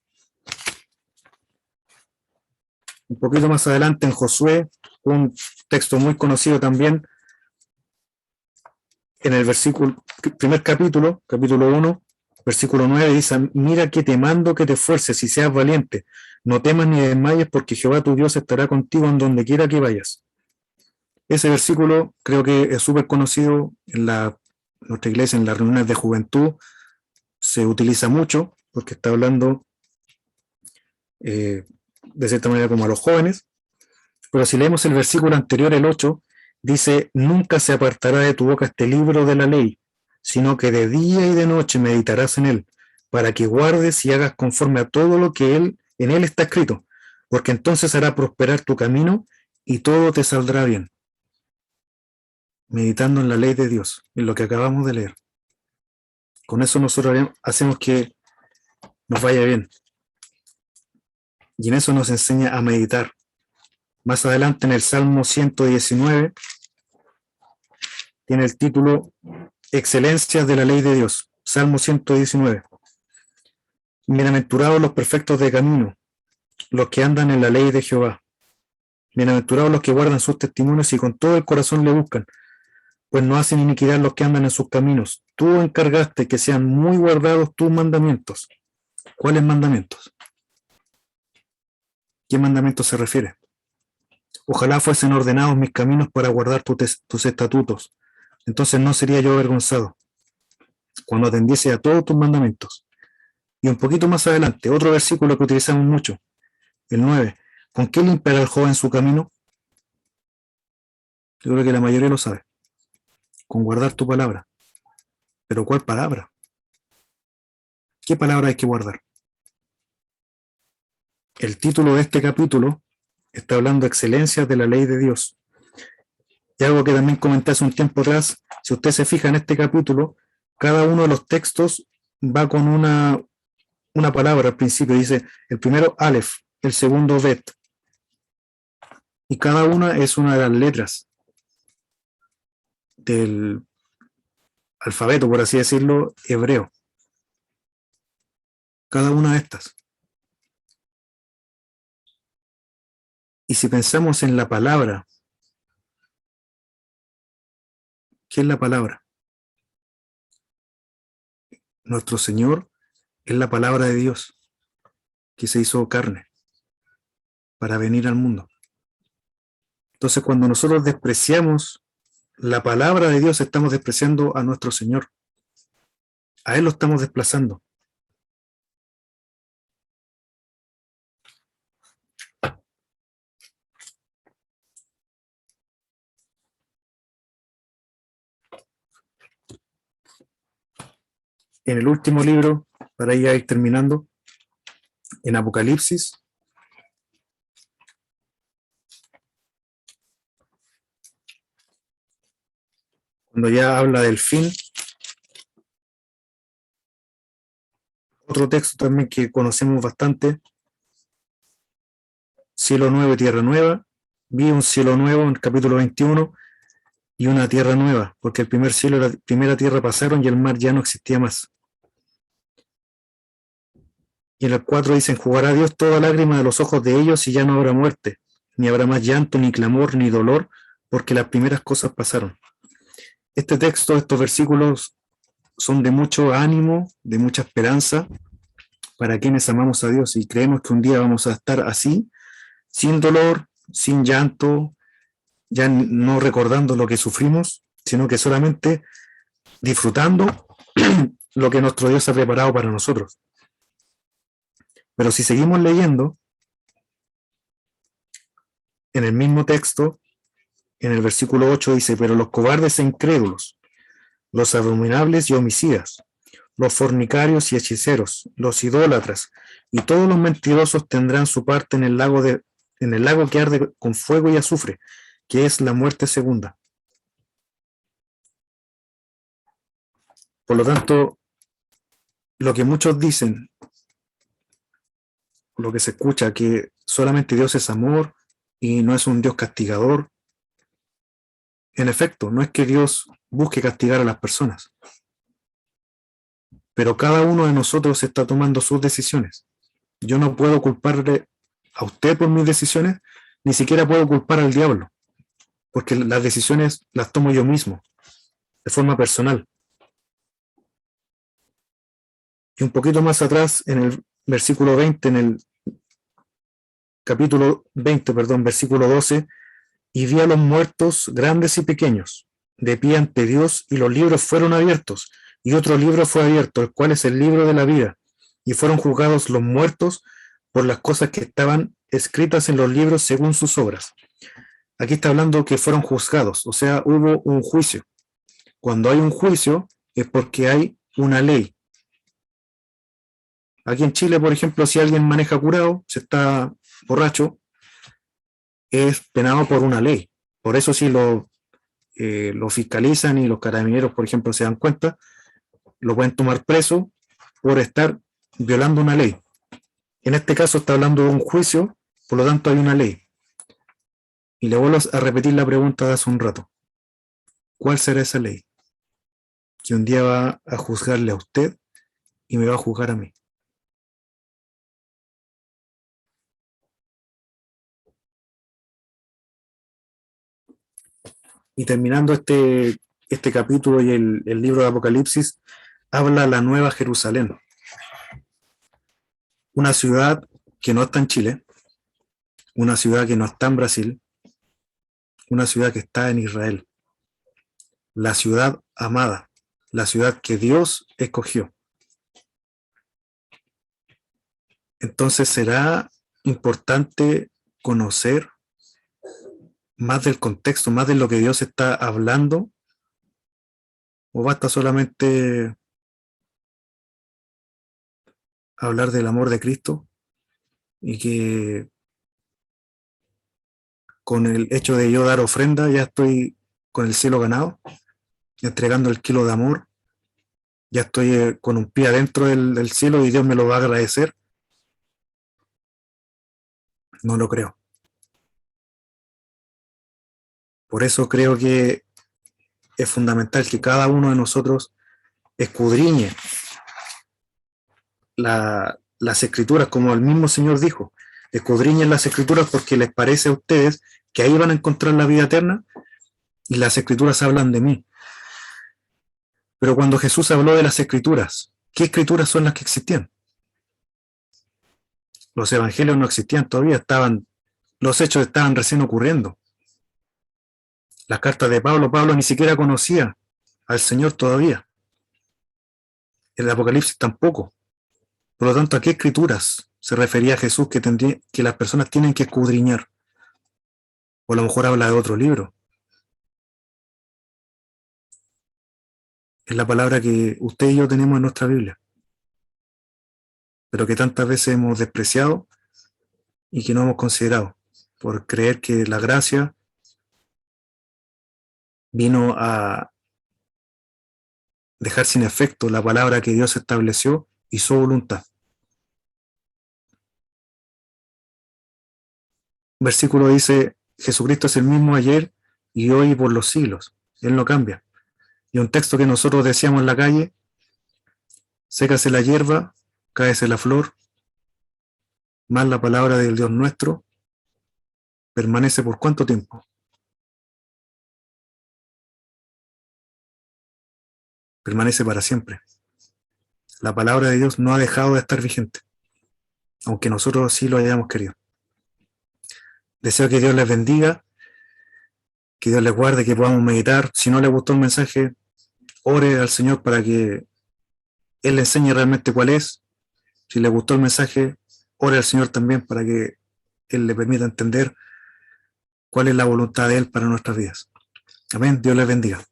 Un poquito más adelante en Josué, un texto muy conocido también, en el primer capítulo 1, versículo 9, dice: mira que te mando que te esfuerces y seas valiente, no temas ni desmayes, porque Jehová tu Dios estará contigo en donde quiera que vayas. Ese versículo creo que es súper conocido en nuestra iglesia, en las reuniones de juventud, se utiliza mucho, porque está hablando de cierta manera como a los jóvenes. Pero si leemos el versículo anterior, el 8, dice: nunca se apartará de tu boca este libro de la ley, sino que de día y de noche meditarás en él, para que guardes y hagas conforme a todo lo que en él está escrito, porque entonces hará prosperar tu camino y todo te saldrá bien. Meditando en la ley de Dios, en lo que acabamos de leer. Con eso nosotros hacemos que nos vaya bien. Y en eso nos enseña a meditar. Más adelante en el Salmo 119 tiene el título Excelencias de la ley de Dios. Salmo 119. Bienaventurados los perfectos de camino, los que andan en la ley de Jehová. Bienaventurados los que guardan sus testimonios y con todo el corazón le buscan, pues no hacen iniquidad los que andan en sus caminos. Tú encargaste que sean muy guardados tus mandamientos. ¿Cuáles mandamientos? ¿Qué mandamientos se refiere? Ojalá fuesen ordenados mis caminos para guardar tus estatutos. Entonces no sería yo avergonzado cuando atendiese a todos tus mandamientos. Y un poquito más adelante, otro versículo que utilizamos mucho, el 9. ¿Con qué limpiará el joven su camino? Yo creo que la mayoría lo sabe. Con guardar tu palabra. ¿Pero cuál palabra? ¿Qué palabra hay que guardar? El título de este capítulo está hablando de excelencias de la ley de Dios. Y algo que también comenté hace un tiempo atrás, si usted se fija en este capítulo, cada uno de los textos va con una palabra al principio. Dice el primero Aleph, el segundo Bet. Y cada una es una de las letras del alfabeto, por así decirlo, hebreo. Cada una de estas. Y si pensamos en la palabra, ¿qué es la palabra? Nuestro Señor es la palabra de Dios, que se hizo carne para venir al mundo. Entonces, cuando nosotros despreciamos la palabra de Dios, estamos despreciando a nuestro Señor. A Él lo estamos desplazando. En el último libro, para ya ir terminando, en Apocalipsis, cuando ya habla del fin, otro texto también que conocemos bastante, cielo nuevo y tierra nueva. Vi un cielo nuevo en el capítulo 21 y una tierra nueva, porque el primer cielo y la primera tierra pasaron y el mar ya no existía más. Y en el 4 dice, enjugará Dios toda lágrima de los ojos de ellos y ya no habrá muerte, ni habrá más llanto, ni clamor, ni dolor, porque las primeras cosas pasaron. Este texto, estos versículos son de mucho ánimo, de mucha esperanza para quienes amamos a Dios y creemos que un día vamos a estar así, sin dolor, sin llanto, ya no recordando lo que sufrimos, sino que solamente disfrutando lo que nuestro Dios ha preparado para nosotros. Pero si seguimos leyendo, en el mismo texto, en el versículo 8 dice, pero los cobardes e incrédulos, los abominables y homicidas, los fornicarios y hechiceros, los idólatras y todos los mentirosos tendrán su parte en el lago que arde con fuego y azufre, que es la muerte segunda. Por lo tanto, lo que muchos dicen, lo que se escucha, que solamente Dios es amor y no es un Dios castigador, en efecto, no es que Dios busque castigar a las personas, pero cada uno de nosotros está tomando sus decisiones. Yo no puedo culparle a usted por mis decisiones, ni siquiera puedo culpar al diablo, porque las decisiones las tomo yo mismo, de forma personal. Y un poquito más atrás, en el versículo 20, en el capítulo 20, versículo 12, y vi a los muertos grandes y pequeños, de pie ante Dios, y los libros fueron abiertos, y otro libro fue abierto, el cual es el libro de la vida, y fueron juzgados los muertos por las cosas que estaban escritas en los libros según sus obras. Aquí está hablando que fueron juzgados, o sea, hubo un juicio. Cuando hay un juicio es porque hay una ley. Aquí en Chile, por ejemplo, si alguien maneja curado, se está borracho, es penado por una ley. Por eso si lo fiscalizan y los carabineros, por ejemplo, se dan cuenta, lo pueden tomar preso por estar violando una ley. En este caso está hablando de un juicio, por lo tanto hay una ley. Y le vuelvo a repetir la pregunta de hace un rato. ¿Cuál será esa ley? Que un día va a juzgarle a usted y me va a juzgar a mí. Y terminando este capítulo y el libro de Apocalipsis, habla la Nueva Jerusalén. Una ciudad que no está en Chile, una ciudad que no está en Brasil, una ciudad que está en Israel. La ciudad amada, la ciudad que Dios escogió. Entonces será importante conocer más del contexto, más de lo que Dios está hablando, o basta solamente hablar del amor de Cristo y que con el hecho de yo dar ofrenda ya estoy con el cielo ganado, entregando el kilo de amor, ya estoy con un pie adentro del cielo y Dios me lo va a agradecer. No lo creo. Por eso creo que es fundamental que cada uno de nosotros escudriñe las escrituras, como el mismo Señor dijo, escudriñen las escrituras porque les parece a ustedes que ahí van a encontrar la vida eterna y las escrituras hablan de mí. Pero cuando Jesús habló de las escrituras, ¿qué escrituras son las que existían? Los evangelios no existían todavía, los hechos estaban recién ocurriendo. Las cartas de Pablo ni siquiera conocía al Señor todavía. El Apocalipsis tampoco. Por lo tanto, ¿a qué escrituras se refería Jesús que las personas tienen que escudriñar? O a lo mejor habla de otro libro. Es la palabra que usted y yo tenemos en nuestra Biblia, pero que tantas veces hemos despreciado y que no hemos considerado, por creer que la gracia vino a dejar sin efecto la palabra que Dios estableció y su voluntad. Versículo dice, Jesucristo es el mismo ayer y hoy y por los siglos. Él no cambia. Y un texto que nosotros decíamos en la calle, sécase la hierba, cáese la flor, más la palabra del Dios nuestro, permanece por ¿cuánto tiempo? Permanece para siempre. La palabra de Dios no ha dejado de estar vigente, aunque nosotros sí lo hayamos querido. Deseo que Dios les bendiga, que Dios les guarde, que podamos meditar. Si no le gustó el mensaje, ore al Señor para que Él le enseñe realmente cuál es. Si le gustó el mensaje, ore al Señor también para que Él le permita entender cuál es la voluntad de Él para nuestras vidas. Amén. Dios les bendiga.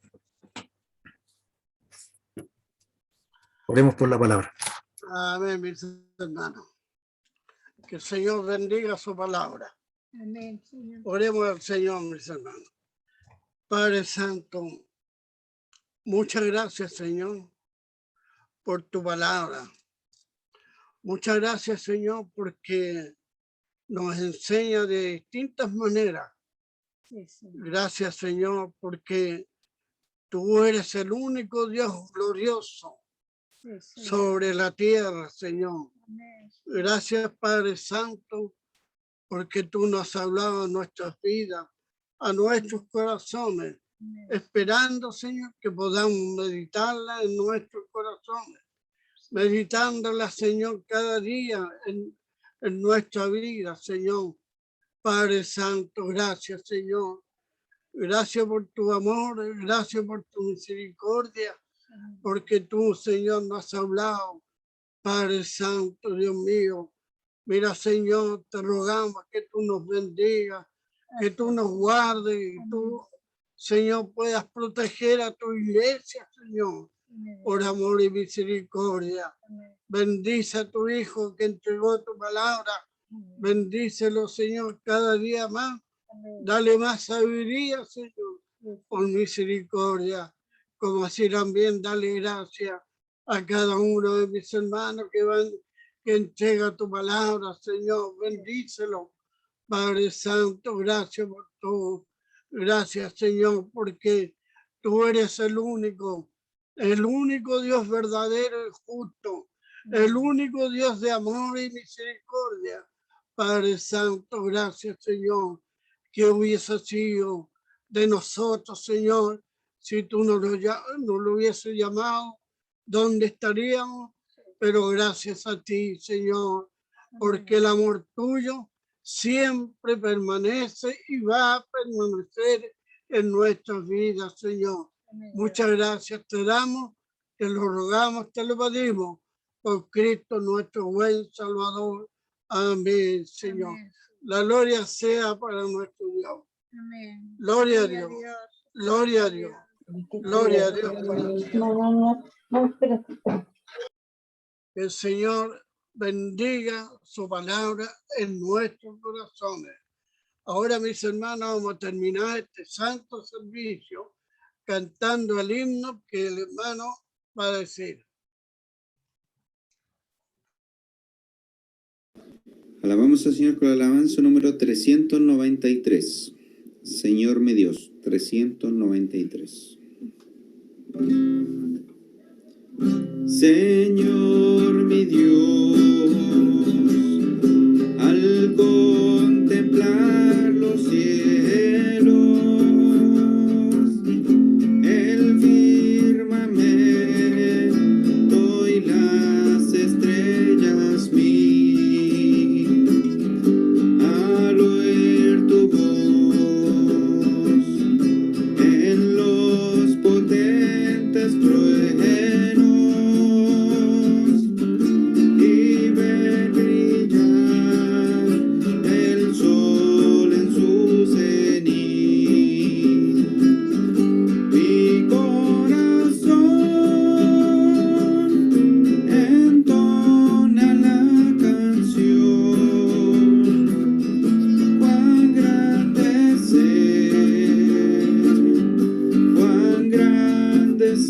Oremos por la palabra. Amén, mis hermanos. Que el Señor bendiga su palabra. Amén, Señor. Oremos al Señor, mis hermanos. Padre Santo, muchas gracias, Señor, por tu palabra. Muchas gracias, Señor, porque nos enseña de distintas maneras. Sí, Señor. Gracias, Señor, porque tú eres el único Dios glorioso Sí, Señor. sobre la tierra, Señor. Amén. Gracias, Padre Santo, porque tú nos has hablado a nuestras vidas, a nuestros corazones, Amén. esperando, Señor, que podamos meditarla en nuestros corazones, meditándola, Señor, cada día en nuestra vida, Señor. Padre Santo, gracias, Señor. Gracias por tu amor, gracias por tu misericordia, Amén. porque tú, Señor, nos has hablado. Padre Santo, Dios mío, mira, Señor, te rogamos que tú nos bendigas, que tú nos guardes, que tú, Señor, puedas proteger a tu iglesia, Señor, Amén. por amor y misericordia. Amén. Bendice a tu Hijo que entregó tu palabra Amén. Bendícelo, Señor, cada día más. Amén. Dale más sabiduría, Señor, por misericordia. Como así también dale gracias a cada uno de mis hermanos que entrega tu palabra, Señor. Bendícelo, Padre Santo. Gracias por todo. Gracias, Señor, porque tú eres el único Dios verdadero y justo, el único Dios de amor y misericordia. Padre Santo, gracias, Señor, que hubiese sido de nosotros, Señor, si tú no lo hubieses llamado, ¿dónde estaríamos? Pero gracias a ti, Señor, porque el amor tuyo siempre permanece y va a permanecer en nuestras vidas, Señor. Amén. Muchas gracias te damos, te lo rogamos, te lo pedimos, por Cristo nuestro buen Salvador. Amén, Señor. Amén. La gloria sea para nuestro Dios. Amén. Gloria a Dios. Gloria a Dios. Gloria a Dios. No, espérate. Que el Señor bendiga su palabra en nuestros corazones. Ahora, mis hermanos, vamos a terminar este santo servicio cantando el himno que el hermano va a decir. Alabamos al Señor con la alabanza número 393. Señor mi Dios, 393. Señor mi Dios, al contemplar los cielos, el firmamento y las estrellas al oír tu voz en los potentes truenos y ver brillar el sol en su cenit. Mi corazón entona la canción. Cuán grande es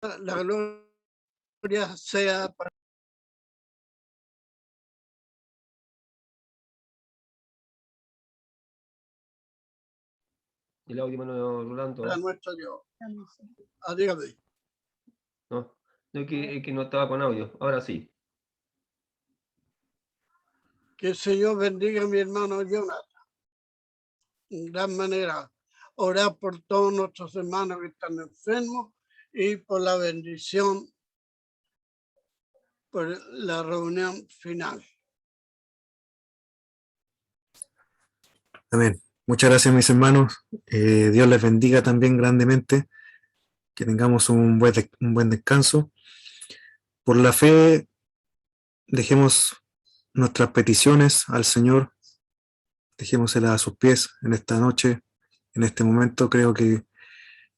la gloria sea para El audio, hermano Rolando. nuestro Dios. Amén, Señor. Dígame. No, no que no estaba con audio. Ahora sí. Que el Señor bendiga a mi hermano Jonathan. En gran manera. Orar por todos nuestros hermanos que están enfermos y por la bendición, por la reunión final. Amén. Muchas gracias, mis hermanos. Dios les bendiga también grandemente. Que tengamos un buen descanso. Por la fe, dejemos nuestras peticiones al Señor. Dejémoselas a sus pies en esta noche, en este momento. Creo que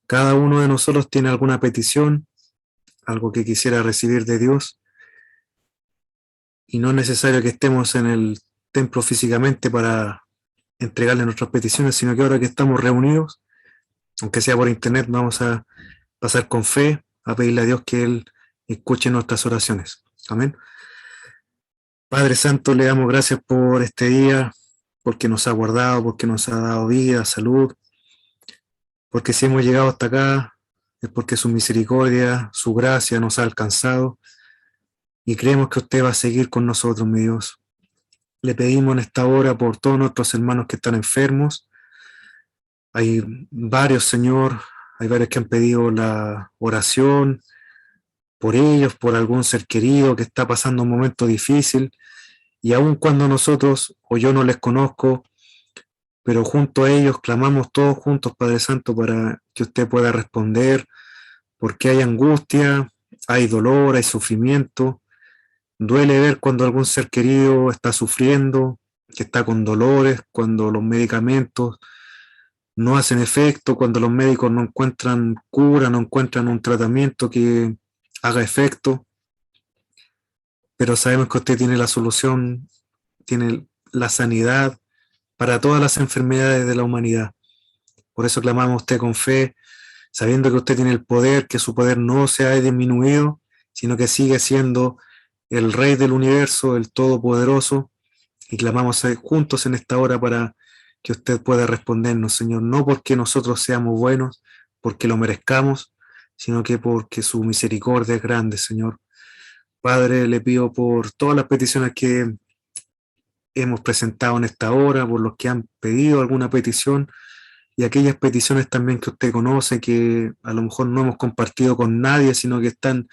cada uno de nosotros tiene alguna petición, algo que quisiera recibir de Dios. Y no es necesario que estemos en el templo físicamente para entregarle nuestras peticiones, sino que ahora que estamos reunidos, aunque sea por internet, vamos a pasar con fe, a pedirle a Dios que Él escuche nuestras oraciones. Amén. Padre Santo, le damos gracias por este día, porque nos ha guardado, porque nos ha dado vida, salud, porque si hemos llegado hasta acá, es porque su misericordia, su gracia nos ha alcanzado, y creemos que usted va a seguir con nosotros, mi Dios. Le pedimos en esta hora por todos nuestros hermanos que están enfermos. Hay varios, Señor, hay varios que han pedido la oración por ellos, por algún ser querido que está pasando un momento difícil, y aun cuando nosotros o yo no les conozco, pero junto a ellos clamamos todos juntos, Padre Santo, para que usted pueda responder, porque hay angustia, hay dolor, hay sufrimiento. Duele ver cuando algún ser querido está sufriendo, que está con dolores, cuando los medicamentos no hacen efecto, cuando los médicos no encuentran cura, no encuentran un tratamiento que haga efecto. Pero sabemos que usted tiene la solución, tiene la sanidad para todas las enfermedades de la humanidad. Por eso clamamos a usted con fe, sabiendo que usted tiene el poder, que su poder no se ha disminuido, sino que sigue siendo el Rey del universo, el Todopoderoso, y clamamos juntos en esta hora para que usted pueda respondernos, Señor, no porque nosotros seamos buenos, porque lo merezcamos, sino que porque su misericordia es grande, Señor. Padre, le pido por todas las peticiones que hemos presentado en esta hora, por los que han pedido alguna petición, y aquellas peticiones también que usted conoce, que a lo mejor no hemos compartido con nadie, sino que están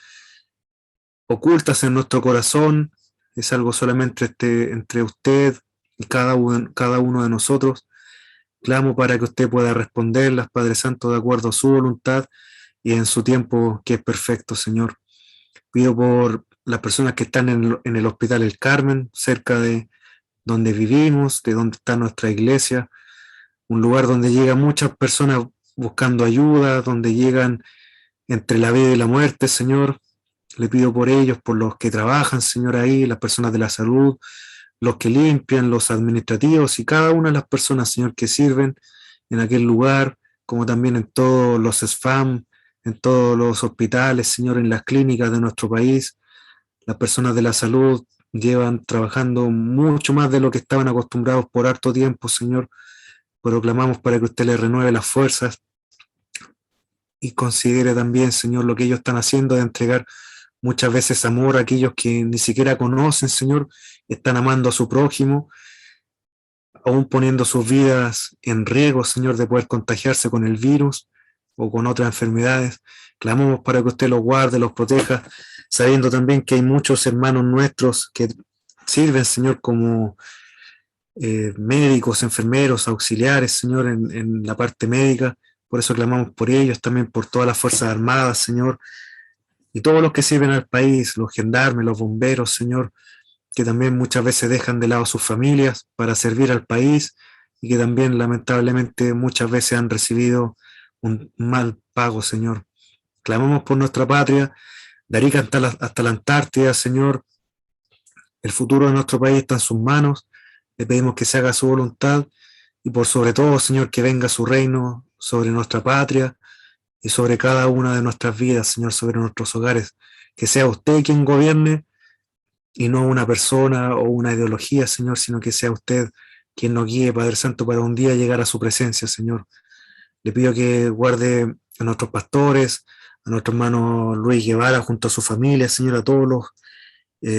ocultas en nuestro corazón. Es algo solamente entre usted y cada uno de nosotros. Clamo para que usted pueda responderlas, Padre Santo, de acuerdo a su voluntad y en su tiempo que es perfecto, Señor. Pido por las personas que están en el Hospital El Carmen, cerca de donde vivimos, de donde está nuestra iglesia, un lugar donde llegan muchas personas buscando ayuda, donde llegan entre la vida y la muerte, Señor. Le pido por ellos, por los que trabajan, Señor, ahí, las personas de la salud, los que limpian, los administrativos y cada una de las personas, Señor, que sirven en aquel lugar, como también en todos los SFAM, en todos los hospitales, Señor, en las clínicas de nuestro país. Las personas de la salud llevan trabajando mucho más de lo que estaban acostumbrados por harto tiempo, Señor, pero clamamos para que usted les renueve las fuerzas y considere también, Señor, lo que ellos están haciendo de entregar muchas veces amor a aquellos que ni siquiera conocen, Señor, están amando a su prójimo, aún poniendo sus vidas en riesgo, Señor, de poder contagiarse con el virus o con otras enfermedades. Clamamos para que usted los guarde, los proteja, sabiendo también que hay muchos hermanos nuestros que sirven, Señor, como médicos, enfermeros, auxiliares, Señor, en la parte médica. Por eso clamamos por ellos, también por todas las Fuerzas Armadas, Señor, y todos los que sirven al país, los gendarmes, los bomberos, Señor, que también muchas veces dejan de lado sus familias para servir al país y que también lamentablemente muchas veces han recibido un mal pago, Señor. Clamamos por nuestra patria, de Arica hasta la Antártida, Señor. El futuro de nuestro país está en sus manos. Le pedimos que se haga su voluntad y por sobre todo, Señor, que venga su reino sobre nuestra patria, y sobre cada una de nuestras vidas, Señor, sobre nuestros hogares. Que sea usted quien gobierne y no una persona o una ideología, Señor, sino que sea usted quien nos guíe, Padre Santo, para un día llegar a su presencia, Señor. Le pido que guarde a nuestros pastores, a nuestro hermano Luis Guevara junto a su familia, Señor, a todos los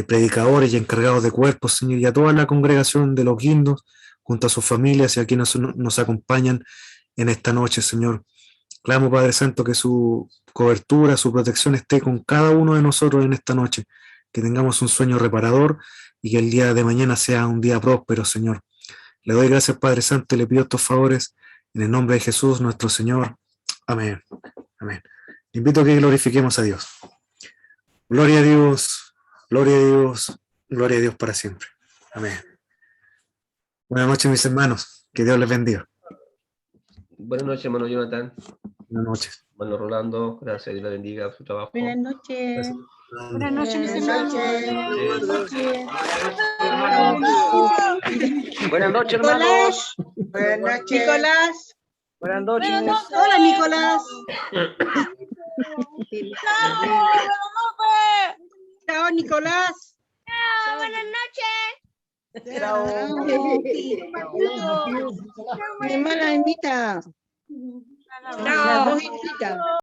predicadores y encargados de cuerpos, Señor, y a toda la congregación de los guindos, junto a sus familias y a quienes nos acompañan en esta noche, Señor. Clamo, Padre Santo, que su cobertura, su protección esté con cada uno de nosotros en esta noche, que tengamos un sueño reparador y que el día de mañana sea un día próspero, Señor. Le doy gracias, Padre Santo, y le pido estos favores en el nombre de Jesús, nuestro Señor. Amén. Amén. Le invito a que glorifiquemos a Dios. Gloria a Dios, gloria a Dios, gloria a Dios para siempre. Amén. Buenas noches, mis hermanos. Que Dios les bendiga. Buenas noches, hermano Jonathan. Buenas noches. Hermano Rolando, gracias, Dios le bendiga su trabajo. Buenas noches. Buenas noches, mis hermanos. Buenas noches, hermanos. Buenas noches. Nicolás. Buenas noches. Hola, Nicolás. Chao, Nicolás. Buenas noches. Chao. Mi hermana Emita. Chao. Dos Emita.